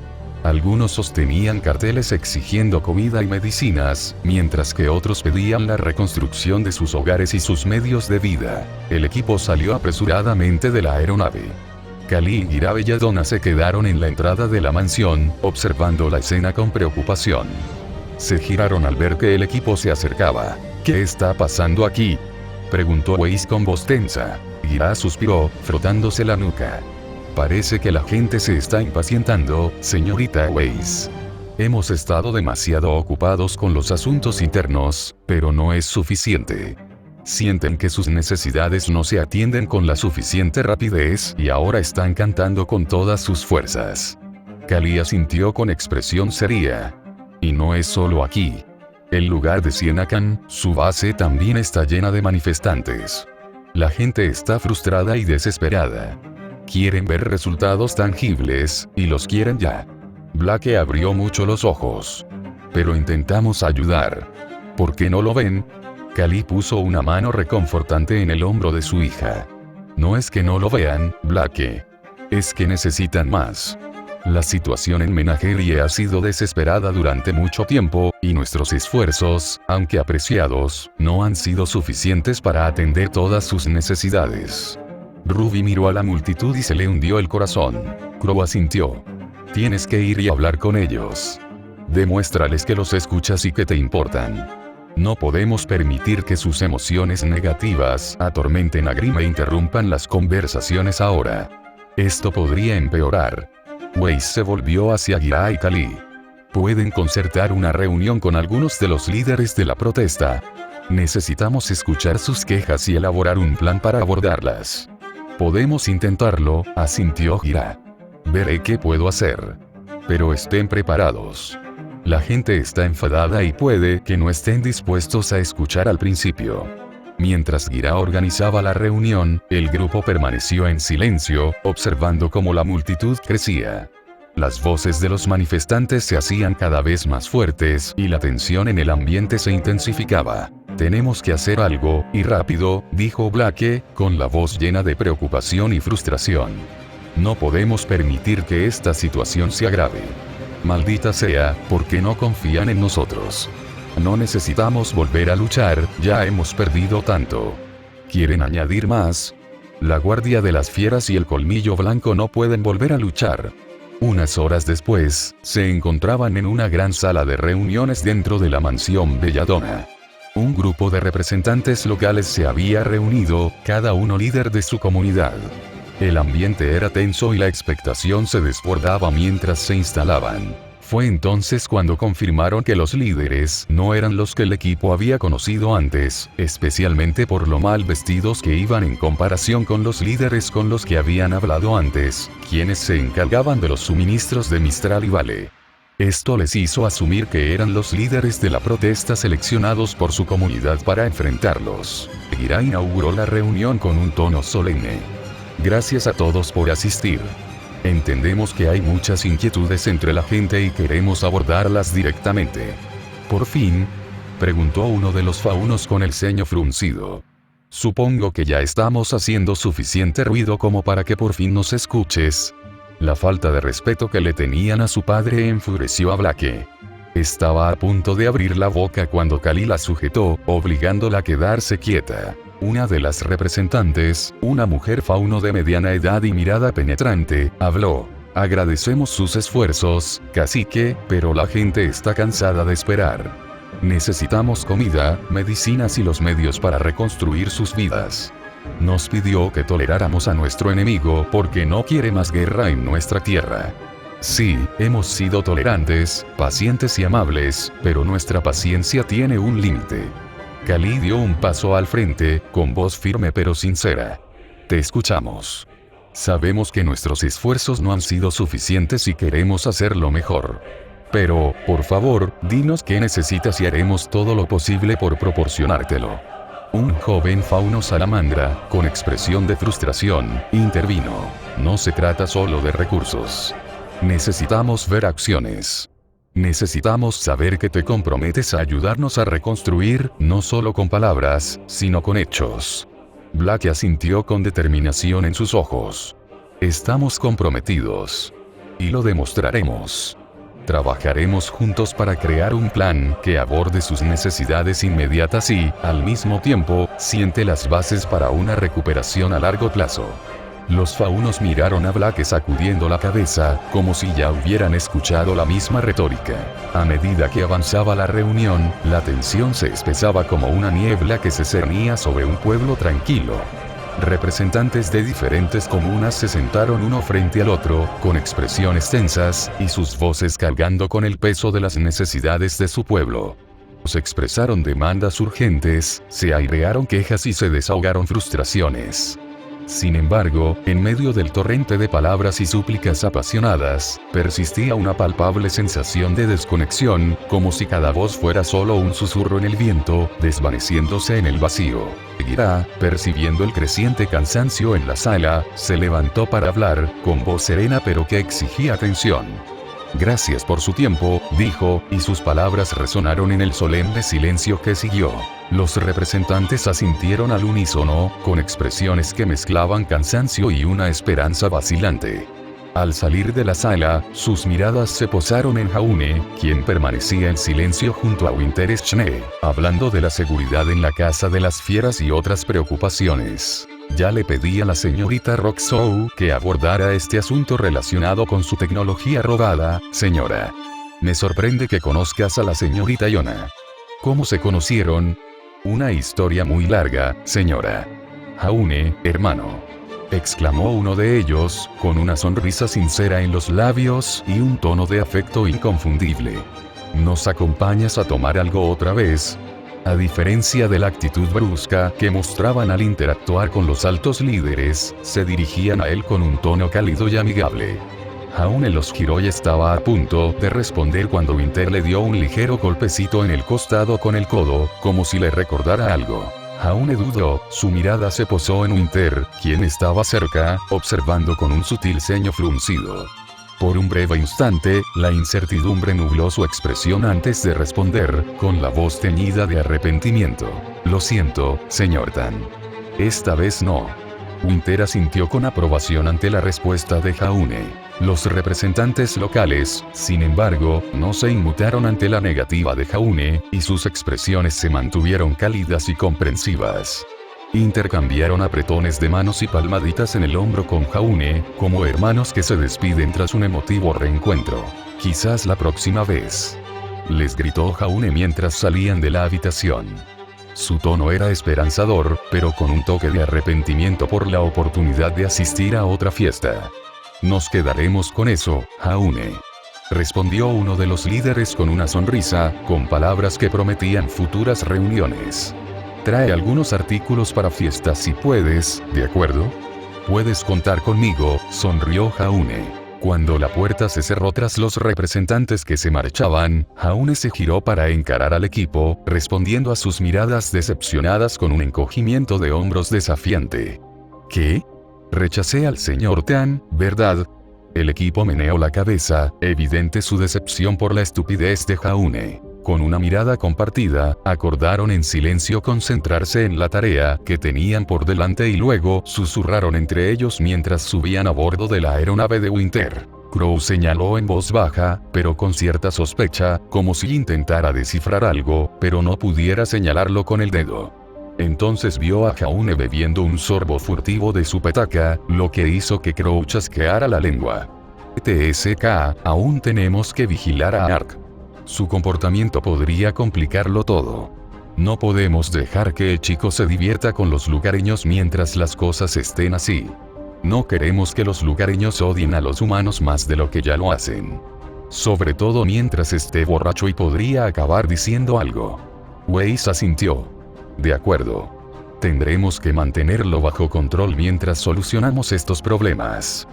Algunos sostenían carteles exigiendo comida y medicinas, mientras que otros pedían la reconstrucción de sus hogares y sus medios de vida. El equipo salió apresuradamente de la aeronave. Kali y la Belladonna se quedaron en la entrada de la mansión, observando la escena con preocupación. Se giraron al ver que el equipo se acercaba. ¿Qué está pasando aquí?, preguntó Weiss con voz tensa. Gira suspiró, frotándose la nuca. Parece que la gente se está impacientando, señorita Weiss. Hemos estado demasiado ocupados con los asuntos internos, pero no es suficiente. Sienten que sus necesidades no se atienden con la suficiente rapidez y ahora están cantando con todas sus fuerzas. Kali asintió con expresión seria. Y no es solo aquí. El lugar de Sienacan, su base también está llena de manifestantes. La gente está frustrada y desesperada. Quieren ver resultados tangibles, y los quieren ya. Blake abrió mucho los ojos. Pero intentamos ayudar. ¿Por qué no lo ven? Kali puso una mano reconfortante en el hombro de su hija. No es que no lo vean, Blake. Es que necesitan más. La situación en Menagerie ha sido desesperada durante mucho tiempo, y nuestros esfuerzos, aunque apreciados, no han sido suficientes para atender todas sus necesidades. Ruby miró a la multitud y se le hundió el corazón. Crow asintió. Tienes que ir y hablar con ellos. Demuéstrales que los escuchas y que te importan. No podemos permitir que sus emociones negativas atormenten a Grimm e interrumpan las conversaciones ahora. Esto podría empeorar. Weiss se volvió hacia Gira y Kali. Pueden concertar una reunión con algunos de los líderes de la protesta. Necesitamos escuchar sus quejas y elaborar un plan para abordarlas. Podemos intentarlo, asintió Gira. Veré qué puedo hacer. Pero estén preparados. La gente está enfadada y puede que no estén dispuestos a escuchar al principio. Mientras Gira organizaba la reunión, el grupo permaneció en silencio, observando cómo la multitud crecía. Las voces de los manifestantes se hacían cada vez más fuertes y la tensión en el ambiente se intensificaba. Tenemos que hacer algo, y rápido, dijo Blake, con la voz llena de preocupación y frustración. No podemos permitir que esta situación se agrave. Maldita sea, ¿por qué no confían en nosotros? No necesitamos volver a luchar, ya hemos perdido tanto. ¿Quieren añadir más? La guardia de las fieras y el colmillo blanco no pueden volver a luchar. Unas horas después, se encontraban en una gran sala de reuniones dentro de la mansión Belladonna. Un grupo de representantes locales se había reunido, cada uno líder de su comunidad. El ambiente era tenso y la expectación se desbordaba mientras se instalaban. Fue entonces cuando confirmaron que los líderes no eran los que el equipo había conocido antes, especialmente por lo mal vestidos que iban en comparación con los líderes con los que habían hablado antes, quienes se encargaban de los suministros de Mistral y Vale. Esto les hizo asumir que eran los líderes de la protesta seleccionados por su comunidad para enfrentarlos. Gira inauguró la reunión con un tono solemne. Gracias a todos por asistir. Entendemos que hay muchas inquietudes entre la gente y queremos abordarlas directamente. ¿Por fin? Preguntó uno de los faunos con el ceño fruncido. Supongo que ya estamos haciendo suficiente ruido como para que por fin nos escuches. La falta de respeto que le tenían a su padre enfureció a Blake. Estaba a punto de abrir la boca cuando Kali la sujetó, obligándola a quedarse quieta. Una de las representantes, una mujer fauno de mediana edad y mirada penetrante, habló. Agradecemos sus esfuerzos, cacique, pero la gente está cansada de esperar. Necesitamos comida, medicinas y los medios para reconstruir sus vidas. Nos pidió que toleráramos a nuestro enemigo porque no quiere más guerra en nuestra tierra. Sí, hemos sido tolerantes, pacientes y amables, pero nuestra paciencia tiene un límite. Kali dio un paso al frente, con voz firme pero sincera. Te escuchamos. Sabemos que nuestros esfuerzos no han sido suficientes y queremos hacerlo mejor. Pero, por favor, dinos qué necesitas y haremos todo lo posible por proporcionártelo. Un joven fauno salamandra, con expresión de frustración, intervino. No se trata solo de recursos. Necesitamos ver acciones. Necesitamos saber que te comprometes a ayudarnos a reconstruir, no solo con palabras, sino con hechos. Blake asintió con determinación en sus ojos. Estamos comprometidos. Y lo demostraremos. Trabajaremos juntos para crear un plan que aborde sus necesidades inmediatas y, al mismo tiempo, siente las bases para una recuperación a largo plazo. Los faunos miraron a Blake sacudiendo la cabeza, como si ya hubieran escuchado la misma retórica. A medida que avanzaba la reunión, la tensión se espesaba como una niebla que se cernía sobre un pueblo tranquilo. Representantes de diferentes comunas se sentaron uno frente al otro, con expresiones tensas, y sus voces cargando con el peso de las necesidades de su pueblo. Se expresaron demandas urgentes, se airearon quejas y se desahogaron frustraciones. Sin embargo, en medio del torrente de palabras y súplicas apasionadas, persistía una palpable sensación de desconexión, como si cada voz fuera solo un susurro en el viento, desvaneciéndose en el vacío. Seguirá, percibiendo el creciente cansancio en la sala, se levantó para hablar, con voz serena pero que exigía atención. Gracias por su tiempo, dijo, y sus palabras resonaron en el solemne silencio que siguió. Los representantes asintieron al unísono, con expresiones que mezclaban cansancio y una esperanza vacilante. Al salir de la sala, sus miradas se posaron en Jaune, quien permanecía en silencio junto a Winter Schnee, hablando de la seguridad en la casa de las fieras y otras preocupaciones. Ya le pedí a la señorita Roxou que abordara este asunto relacionado con su tecnología robada, señora. Me sorprende que conozcas a la señorita Yona. ¿Cómo se conocieron? Una historia muy larga, señora. Jaune, hermano. Exclamó uno de ellos, con una sonrisa sincera en los labios y un tono de afecto inconfundible. ¿Nos acompañas a tomar algo otra vez? A diferencia de la actitud brusca que mostraban al interactuar con los altos líderes, se dirigían a él con un tono cálido y amigable. Jaune los giró y estaba a punto de responder cuando Winter le dio un ligero golpecito en el costado con el codo, como si le recordara algo. Jaune dudó, su mirada se posó en Winter, quien estaba cerca, observando con un sutil ceño fruncido. Por un breve instante, la incertidumbre nubló su expresión antes de responder, con la voz teñida de arrepentimiento. Lo siento, señor Tan. Esta vez no. Winter asintió con aprobación ante la respuesta de Jaune. Los representantes locales, sin embargo, no se inmutaron ante la negativa de Jaune, y sus expresiones se mantuvieron cálidas y comprensivas. Intercambiaron apretones de manos y palmaditas en el hombro con Jaune, como hermanos que se despiden tras un emotivo reencuentro. Quizás la próxima vez. Les gritó Jaune mientras salían de la habitación. Su tono era esperanzador, pero con un toque de arrepentimiento por la oportunidad de asistir a otra fiesta. Nos quedaremos con eso, Jaune. Respondió uno de los líderes con una sonrisa, con palabras que prometían futuras reuniones. Trae algunos artículos para fiestas si puedes, ¿de acuerdo? Puedes contar conmigo, sonrió Jaune. Cuando la puerta se cerró tras los representantes que se marchaban, Jaune se giró para encarar al equipo, respondiendo a sus miradas decepcionadas con un encogimiento de hombros desafiante. ¿Qué? Rechacé al señor Tan, ¿verdad? El equipo meneó la cabeza, evidente su decepción por la estupidez de Jaune. Con una mirada compartida, acordaron en silencio concentrarse en la tarea que tenían por delante y luego susurraron entre ellos mientras subían a bordo de la aeronave de Winter. Crow señaló en voz baja, pero con cierta sospecha, como si intentara descifrar algo, pero no pudiera señalarlo con el dedo. Entonces vio a Jaune bebiendo un sorbo furtivo de su petaca, lo que hizo que Crow chasqueara la lengua. TSK, aún tenemos que vigilar a Ark. Su comportamiento podría complicarlo todo. No podemos dejar que el chico se divierta con los lugareños mientras las cosas estén así. No queremos que los lugareños odien a los humanos más de lo que ya lo hacen. Sobre todo mientras esté borracho y podría acabar diciendo algo. Weiss asintió. De acuerdo. Tendremos que mantenerlo bajo control mientras solucionamos estos problemas.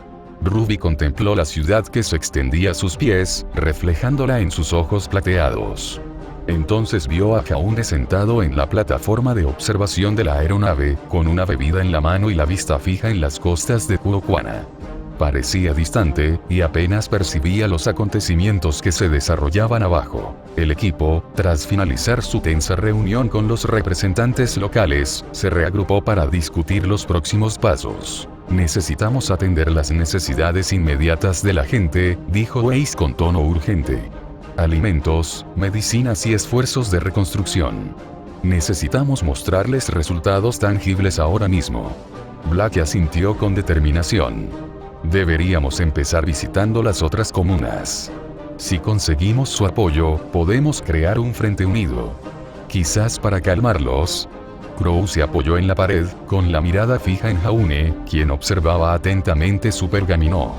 Ruby contempló la ciudad que se extendía a sus pies, reflejándola en sus ojos plateados. Entonces vio a Jaune sentado en la plataforma de observación de la aeronave, con una bebida en la mano y la vista fija en las costas de Kuokwana. Parecía distante, y apenas percibía los acontecimientos que se desarrollaban abajo. El equipo, tras finalizar su tensa reunión con los representantes locales, se reagrupó para discutir los próximos pasos. Necesitamos atender las necesidades inmediatas de la gente, dijo Weiss con tono urgente. Alimentos, medicinas y esfuerzos de reconstrucción. Necesitamos mostrarles resultados tangibles ahora mismo. Black asintió con determinación. Deberíamos empezar visitando las otras comunas. Si conseguimos su apoyo, podemos crear un frente unido. Quizás para calmarlos. Crow se apoyó en la pared, con la mirada fija en Jaune, quien observaba atentamente su pergamino.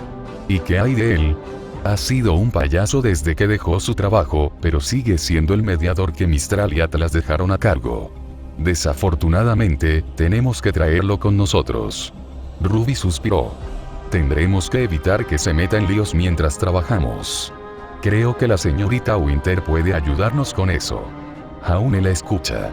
¿Y qué hay de él? Ha sido un payaso desde que dejó su trabajo, pero sigue siendo el mediador que Mistral y Atlas dejaron a cargo. Desafortunadamente, tenemos que traerlo con nosotros. Ruby suspiró. Tendremos que evitar que se meta en líos mientras trabajamos. Creo que la señorita Winter puede ayudarnos con eso. Jaune la escucha.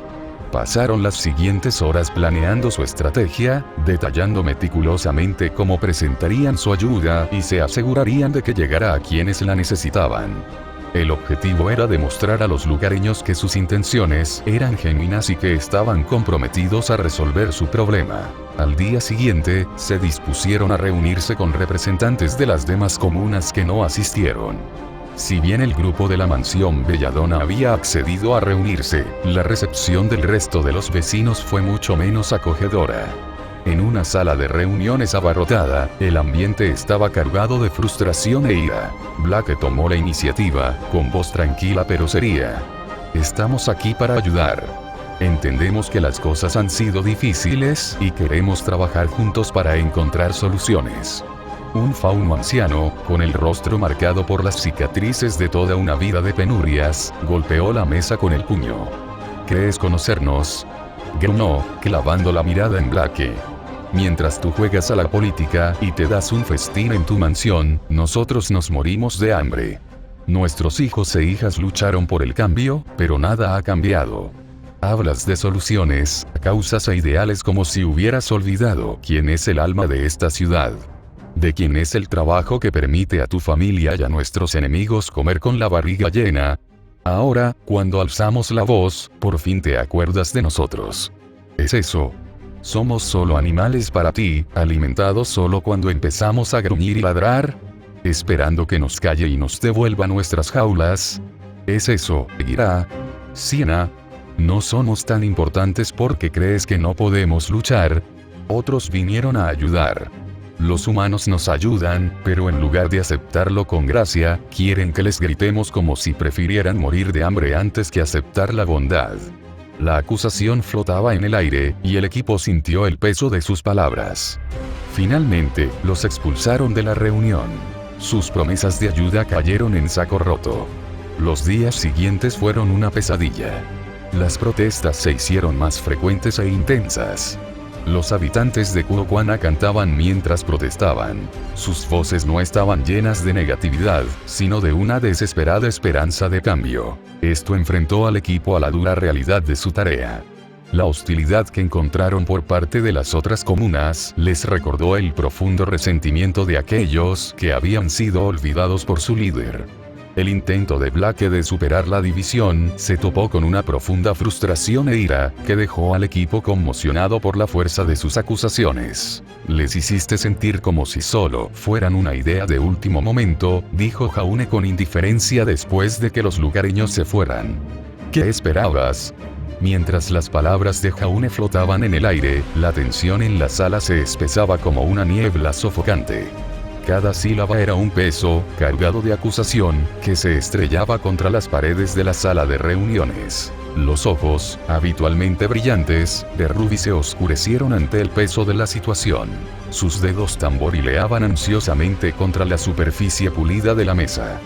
Pasaron las siguientes horas planeando su estrategia, detallando meticulosamente cómo presentarían su ayuda y se asegurarían de que llegara a quienes la necesitaban. El objetivo era demostrar a los lugareños que sus intenciones eran genuinas y que estaban comprometidos a resolver su problema. Al día siguiente, se dispusieron a reunirse con representantes de las demás comunas que no asistieron. Si bien el grupo de la mansión Belladonna había accedido a reunirse, la recepción del resto de los vecinos fue mucho menos acogedora. En una sala de reuniones abarrotada, el ambiente estaba cargado de frustración e ira. Blake tomó la iniciativa, con voz tranquila pero seria. Estamos aquí para ayudar. Entendemos que las cosas han sido difíciles y queremos trabajar juntos para encontrar soluciones. Un fauno anciano, con el rostro marcado por las cicatrices de toda una vida de penurias, golpeó la mesa con el puño. ¿Crees conocernos? Gruñó, clavando la mirada en Blake. Mientras tú juegas a la política y te das un festín en tu mansión, nosotros nos morimos de hambre. Nuestros hijos e hijas lucharon por el cambio, pero nada ha cambiado. Hablas de soluciones, causas e ideales como si hubieras olvidado quién es el alma de esta ciudad. De quién es el trabajo que permite a tu familia y a nuestros enemigos comer con la barriga llena. Ahora, cuando alzamos la voz, por fin te acuerdas de nosotros. Es eso. ¿Somos solo animales para ti, alimentados solo cuando empezamos a gruñir y ladrar? ¿Esperando que nos calle y nos devuelva nuestras jaulas? ¿Es eso, Ira? Siena. ¿No somos tan importantes porque crees que no podemos luchar? Otros vinieron a ayudar. Los humanos nos ayudan, pero en lugar de aceptarlo con gracia, quieren que les gritemos como si prefirieran morir de hambre antes que aceptar la bondad. La acusación flotaba en el aire, y el equipo sintió el peso de sus palabras. Finalmente, los expulsaron de la reunión. Sus promesas de ayuda cayeron en saco roto. Los días siguientes fueron una pesadilla. Las protestas se hicieron más frecuentes e intensas. Los habitantes de Kuokwana cantaban mientras protestaban. Sus voces no estaban llenas de negatividad, sino de una desesperada esperanza de cambio. Esto enfrentó al equipo a la dura realidad de su tarea. La hostilidad que encontraron por parte de las otras comunas les recordó el profundo resentimiento de aquellos que habían sido olvidados por su líder. El intento de Blake de superar la división se topó con una profunda frustración e ira, que dejó al equipo conmocionado por la fuerza de sus acusaciones. Les hiciste sentir como si solo fueran una idea de último momento, dijo Jaune con indiferencia después de que los lugareños se fueran. ¿Qué esperabas? Mientras las palabras de Jaune flotaban en el aire, la tensión en la sala se espesaba como una niebla sofocante. Cada sílaba era un peso, cargado de acusación, que se estrellaba contra las paredes de la sala de reuniones. Los ojos, habitualmente brillantes, de Ruby se oscurecieron ante el peso de la situación. Sus dedos tamborileaban ansiosamente contra la superficie pulida de la mesa.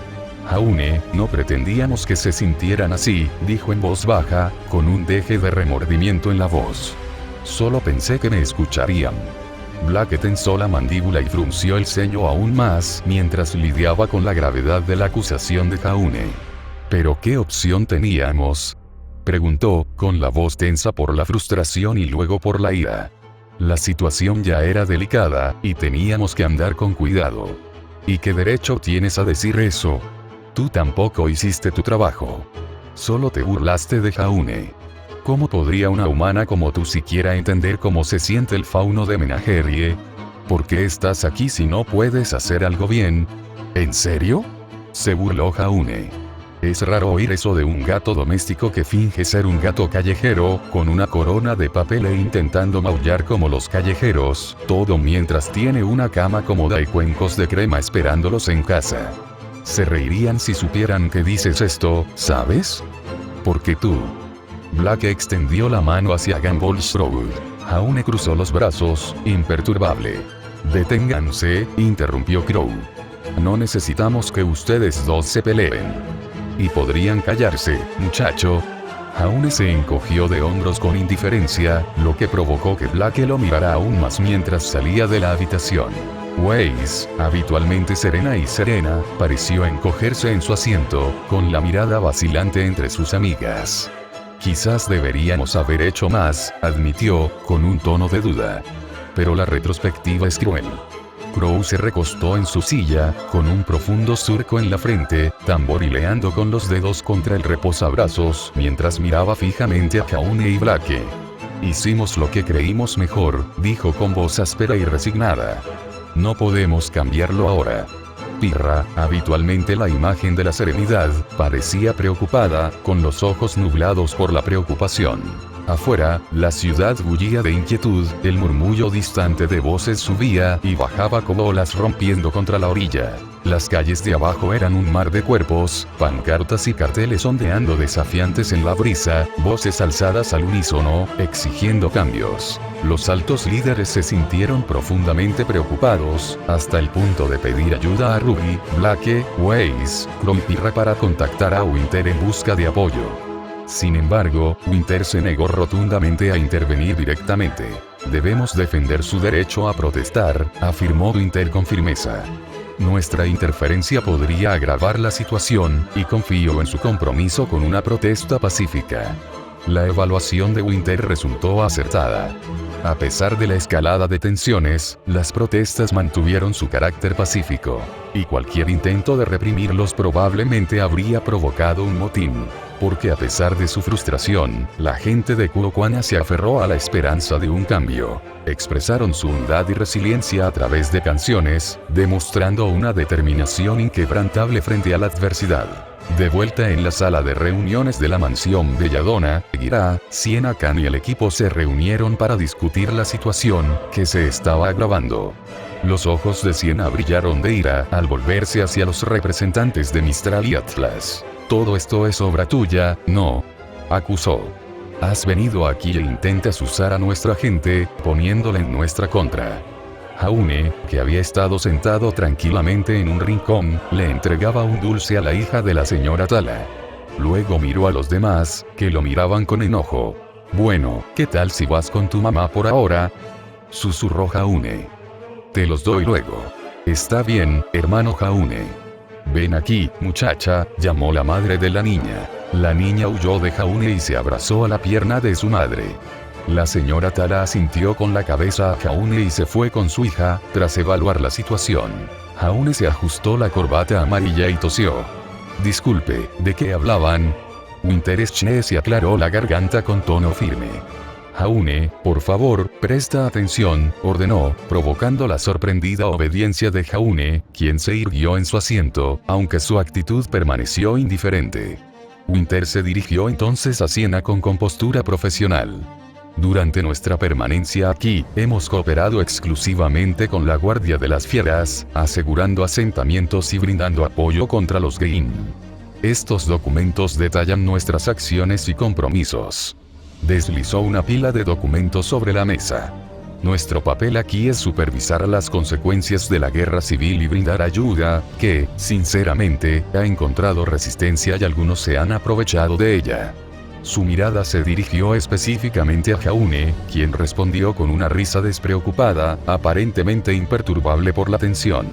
Jaune, no pretendíamos que se sintieran así, dijo en voz baja, con un deje de remordimiento en la voz. Solo pensé que me escucharían. Blake tensó la mandíbula y frunció el ceño aún más mientras lidiaba con la gravedad de la acusación de Jaune. ¿Pero qué opción teníamos?, preguntó, con la voz tensa por la frustración y luego por la ira. La situación ya era delicada, y teníamos que andar con cuidado. ¿Y qué derecho tienes a decir eso? Tú tampoco hiciste tu trabajo. Solo te burlaste de Jaune. ¿Cómo podría una humana como tú siquiera entender cómo se siente el fauno de Menagerie? ¿Por qué estás aquí si no puedes hacer algo bien? ¿En serio?, se burló Jaune. Es raro oír eso de un gato doméstico que finge ser un gato callejero, con una corona de papel e intentando maullar como los callejeros, todo mientras tiene una cama cómoda y cuencos de crema esperándolos en casa. Se reirían si supieran que dices esto, ¿sabes? Porque tú... Blake extendió la mano hacia Gumball Road. Jaune cruzó los brazos, imperturbable. Deténganse, interrumpió Crow. No necesitamos que ustedes dos se peleen. Y podrían callarse, muchacho. Jaune se encogió de hombros con indiferencia, lo que provocó que Blake lo mirara aún más mientras salía de la habitación. Weiss, habitualmente serena y serena, pareció encogerse en su asiento, con la mirada vacilante entre sus amigas. Quizás deberíamos haber hecho más, admitió, con un tono de duda. Pero la retrospectiva es cruel. Crow se recostó en su silla, con un profundo surco en la frente, tamborileando con los dedos contra el reposabrazos mientras miraba fijamente a Jaune y Blake. Hicimos lo que creímos mejor, dijo con voz áspera y resignada. No podemos cambiarlo ahora. Pirra, habitualmente la imagen de la serenidad, parecía preocupada, con los ojos nublados por la preocupación. Afuera, la ciudad bullía de inquietud, el murmullo distante de voces subía y bajaba como olas rompiendo contra la orilla. Las calles de abajo eran un mar de cuerpos, pancartas y carteles ondeando desafiantes en la brisa, voces alzadas al unísono, exigiendo cambios. Los altos líderes se sintieron profundamente preocupados, hasta el punto de pedir ayuda a Ruby, Blake, Weiss, Crow y Pirra para contactar a Winter en busca de apoyo. Sin embargo, Winter se negó rotundamente a intervenir directamente. Debemos defender su derecho a protestar, afirmó Winter con firmeza. Nuestra interferencia podría agravar la situación, y confío en su compromiso con una protesta pacífica. La evaluación de Winter resultó acertada. A pesar de la escalada de tensiones, las protestas mantuvieron su carácter pacífico, y cualquier intento de reprimirlos probablemente habría provocado un motín. Porque a pesar de su frustración, la gente de Kuokwana se aferró a la esperanza de un cambio. Expresaron su unidad y resiliencia a través de canciones, demostrando una determinación inquebrantable frente a la adversidad. De vuelta en la sala de reuniones de la mansión Belladonna, Gira, Sienna Khan y el equipo se reunieron para discutir la situación, que se estaba agravando. Los ojos de Sienna brillaron de ira al volverse hacia los representantes de Mistral y Atlas. Todo esto es obra tuya, ¿no? Acusó. Has venido aquí e intentas usar a nuestra gente, poniéndola en nuestra contra. Jaune, que había estado sentado tranquilamente en un rincón, le entregaba un dulce a la hija de la señora Tala. Luego miró a los demás, que lo miraban con enojo. Bueno, ¿qué tal si vas con tu mamá por ahora? Susurró Jaune. Te los doy luego. Está bien, hermano Jaune. Ven aquí, muchacha, llamó la madre de la niña. La niña huyó de Jaune y se abrazó a la pierna de su madre. La señora Tala asintió con la cabeza a Jaune y se fue con su hija, tras evaluar la situación. Jaune se ajustó la corbata amarilla y tosió. Disculpe, ¿de qué hablaban? Winter Schne se aclaró la garganta con tono firme. Jaune, por favor, presta atención, ordenó, provocando la sorprendida obediencia de Jaune, quien se irguió en su asiento, aunque su actitud permaneció indiferente. Winter se dirigió entonces a Sienna con compostura profesional. Durante nuestra permanencia aquí, hemos cooperado exclusivamente con la Guardia de las Fieras, asegurando asentamientos y brindando apoyo contra los Gein. Estos documentos detallan nuestras acciones y compromisos. Deslizó una pila de documentos sobre la mesa. Nuestro papel aquí es supervisar las consecuencias de la guerra civil y brindar ayuda, que, sinceramente, ha encontrado resistencia y algunos se han aprovechado de ella. Su mirada se dirigió específicamente a Jaune, quien respondió con una risa despreocupada, aparentemente imperturbable por la tensión.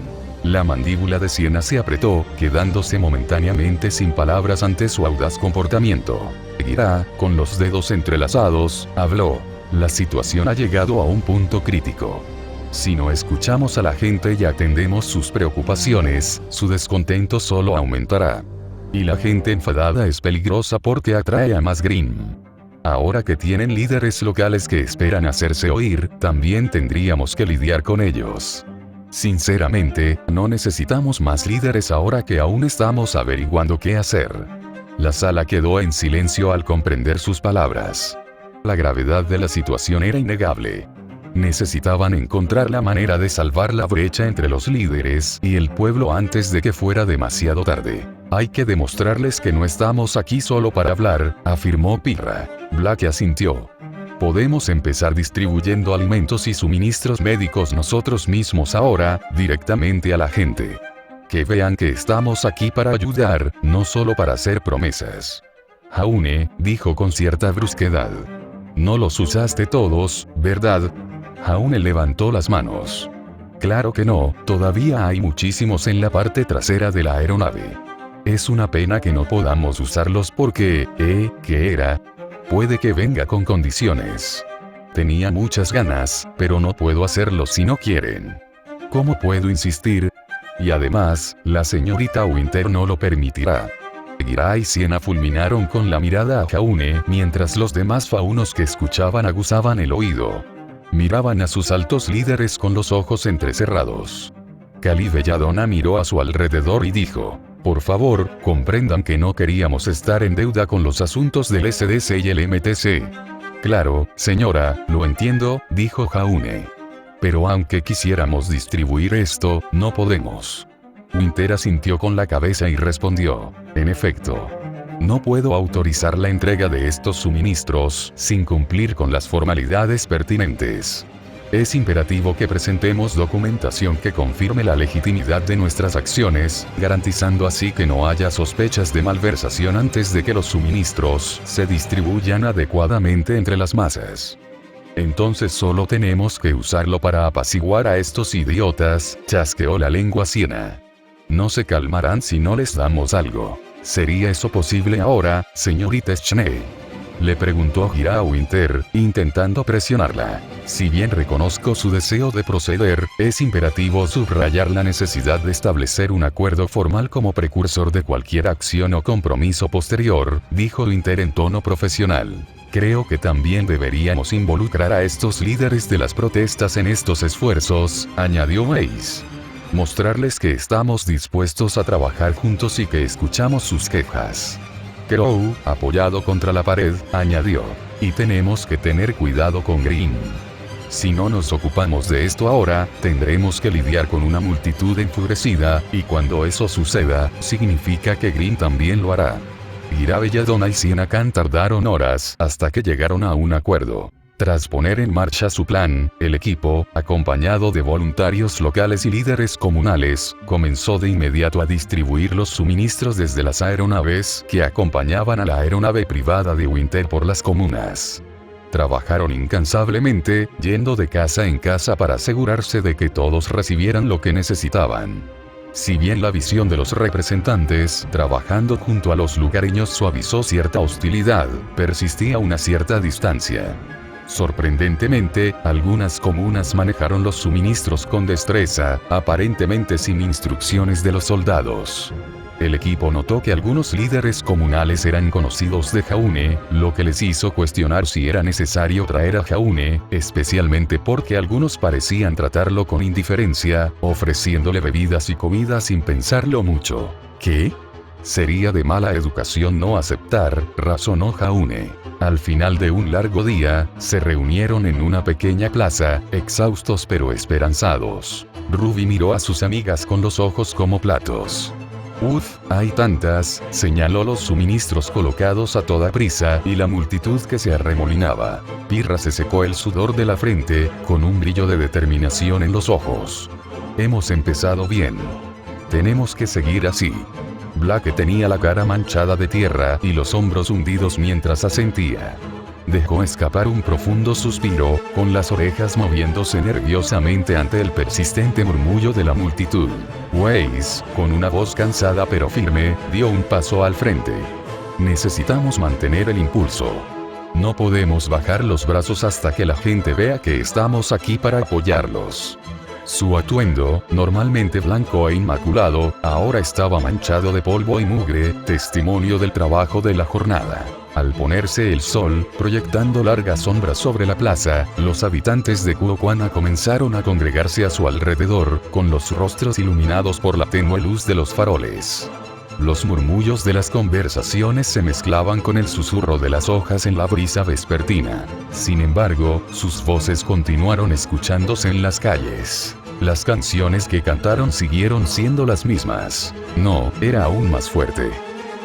La mandíbula de Sienna se apretó, quedándose momentáneamente sin palabras ante su audaz comportamiento. Gira, con los dedos entrelazados, habló. La situación ha llegado a un punto crítico. Si no escuchamos a la gente y atendemos sus preocupaciones, su descontento solo aumentará. Y la gente enfadada es peligrosa porque atrae a más Grimm. Ahora que tienen líderes locales que esperan hacerse oír, también tendríamos que lidiar con ellos. Sinceramente, no necesitamos más líderes ahora que aún estamos averiguando qué hacer. La sala quedó en silencio al comprender sus palabras. La gravedad de la situación era innegable. Necesitaban encontrar la manera de salvar la brecha entre los líderes y el pueblo antes de que fuera demasiado tarde. Hay que demostrarles que no estamos aquí solo para hablar, afirmó Pirra. Blake asintió. Podemos empezar distribuyendo alimentos y suministros médicos nosotros mismos ahora, directamente a la gente. Que vean que estamos aquí para ayudar, no solo para hacer promesas. Jaune, dijo con cierta brusquedad. No los usaste todos, ¿verdad? Jaune levantó las manos. Claro que no, todavía hay muchísimos en la parte trasera de la aeronave. Es una pena que no podamos usarlos porque, ¿qué era? Puede que venga con condiciones. Tenía muchas ganas, pero no puedo hacerlo si no quieren. ¿Cómo puedo insistir? Y además, la señorita Winter no lo permitirá. Gira y Siena fulminaron con la mirada a Jaune, mientras los demás faunos que escuchaban aguzaban el oído. Miraban a sus altos líderes con los ojos entrecerrados. Cali Belladonna miró a su alrededor y dijo: por favor, comprendan que no queríamos estar en deuda con los asuntos del SDC y el MTC. Claro, señora, lo entiendo, dijo Jaune. Pero aunque quisiéramos distribuir esto, no podemos. Winter asintió con la cabeza y respondió: en efecto. No puedo autorizar la entrega de estos suministros sin cumplir con las formalidades pertinentes. Es imperativo que presentemos documentación que confirme la legitimidad de nuestras acciones, garantizando así que no haya sospechas de malversación antes de que los suministros se distribuyan adecuadamente entre las masas. Entonces solo tenemos que usarlo para apaciguar a estos idiotas, chasqueó la lengua Siena. No se calmarán si no les damos algo. ¿Sería eso posible ahora, señorita Schnee? Le preguntó Gira a Winter, intentando presionarla. Si bien reconozco su deseo de proceder, es imperativo subrayar la necesidad de establecer un acuerdo formal como precursor de cualquier acción o compromiso posterior, dijo Winter en tono profesional. Creo que también deberíamos involucrar a estos líderes de las protestas en estos esfuerzos, añadió Weiss. Mostrarles que estamos dispuestos a trabajar juntos y que escuchamos sus quejas. Crow, apoyado contra la pared, añadió. Y tenemos que tener cuidado con Green. Si no nos ocupamos de esto ahora, tendremos que lidiar con una multitud enfurecida, y cuando eso suceda, significa que Green también lo hará. Gira Belladonna y Siena Khan tardaron horas hasta que llegaron a un acuerdo. Tras poner en marcha su plan, el equipo, acompañado de voluntarios locales y líderes comunales, comenzó de inmediato a distribuir los suministros desde las aeronaves que acompañaban a la aeronave privada de Winter por las comunas. Trabajaron incansablemente, yendo de casa en casa para asegurarse de que todos recibieran lo que necesitaban. Si bien la visión de los representantes, trabajando junto a los lugareños suavizó cierta hostilidad, persistía una cierta distancia. Sorprendentemente, algunas comunas manejaron los suministros con destreza, aparentemente sin instrucciones de los soldados. El equipo notó que algunos líderes comunales eran conocidos de Jaune, lo que les hizo cuestionar si era necesario traer a Jaune, especialmente porque algunos parecían tratarlo con indiferencia, ofreciéndole bebidas y comida sin pensarlo mucho. ¿Qué? Sería de mala educación no aceptar, razonó Jaune. Al final de un largo día, se reunieron en una pequeña plaza, exhaustos pero esperanzados. Ruby miró a sus amigas con los ojos como platos. Uf, hay tantas, señaló los suministros colocados a toda prisa y la multitud que se arremolinaba. Pirra se secó el sudor de la frente, con un brillo de determinación en los ojos. Hemos empezado bien. Tenemos que seguir así. Black tenía la cara manchada de tierra y los hombros hundidos mientras asentía. Dejó escapar un profundo suspiro, con las orejas moviéndose nerviosamente ante el persistente murmullo de la multitud. Weiss, con una voz cansada pero firme, dio un paso al frente. Necesitamos mantener el impulso. No podemos bajar los brazos hasta que la gente vea que estamos aquí para apoyarlos. Su atuendo, normalmente blanco e inmaculado, ahora estaba manchado de polvo y mugre, testimonio del trabajo de la jornada. Al ponerse el sol, proyectando largas sombras sobre la plaza, los habitantes de Cuoquana comenzaron a congregarse a su alrededor, con los rostros iluminados por la tenue luz de los faroles. Los murmullos de las conversaciones se mezclaban con el susurro de las hojas en la brisa vespertina. Sin embargo, sus voces continuaron escuchándose en las calles. Las canciones que cantaron siguieron siendo las mismas. No, era aún más fuerte.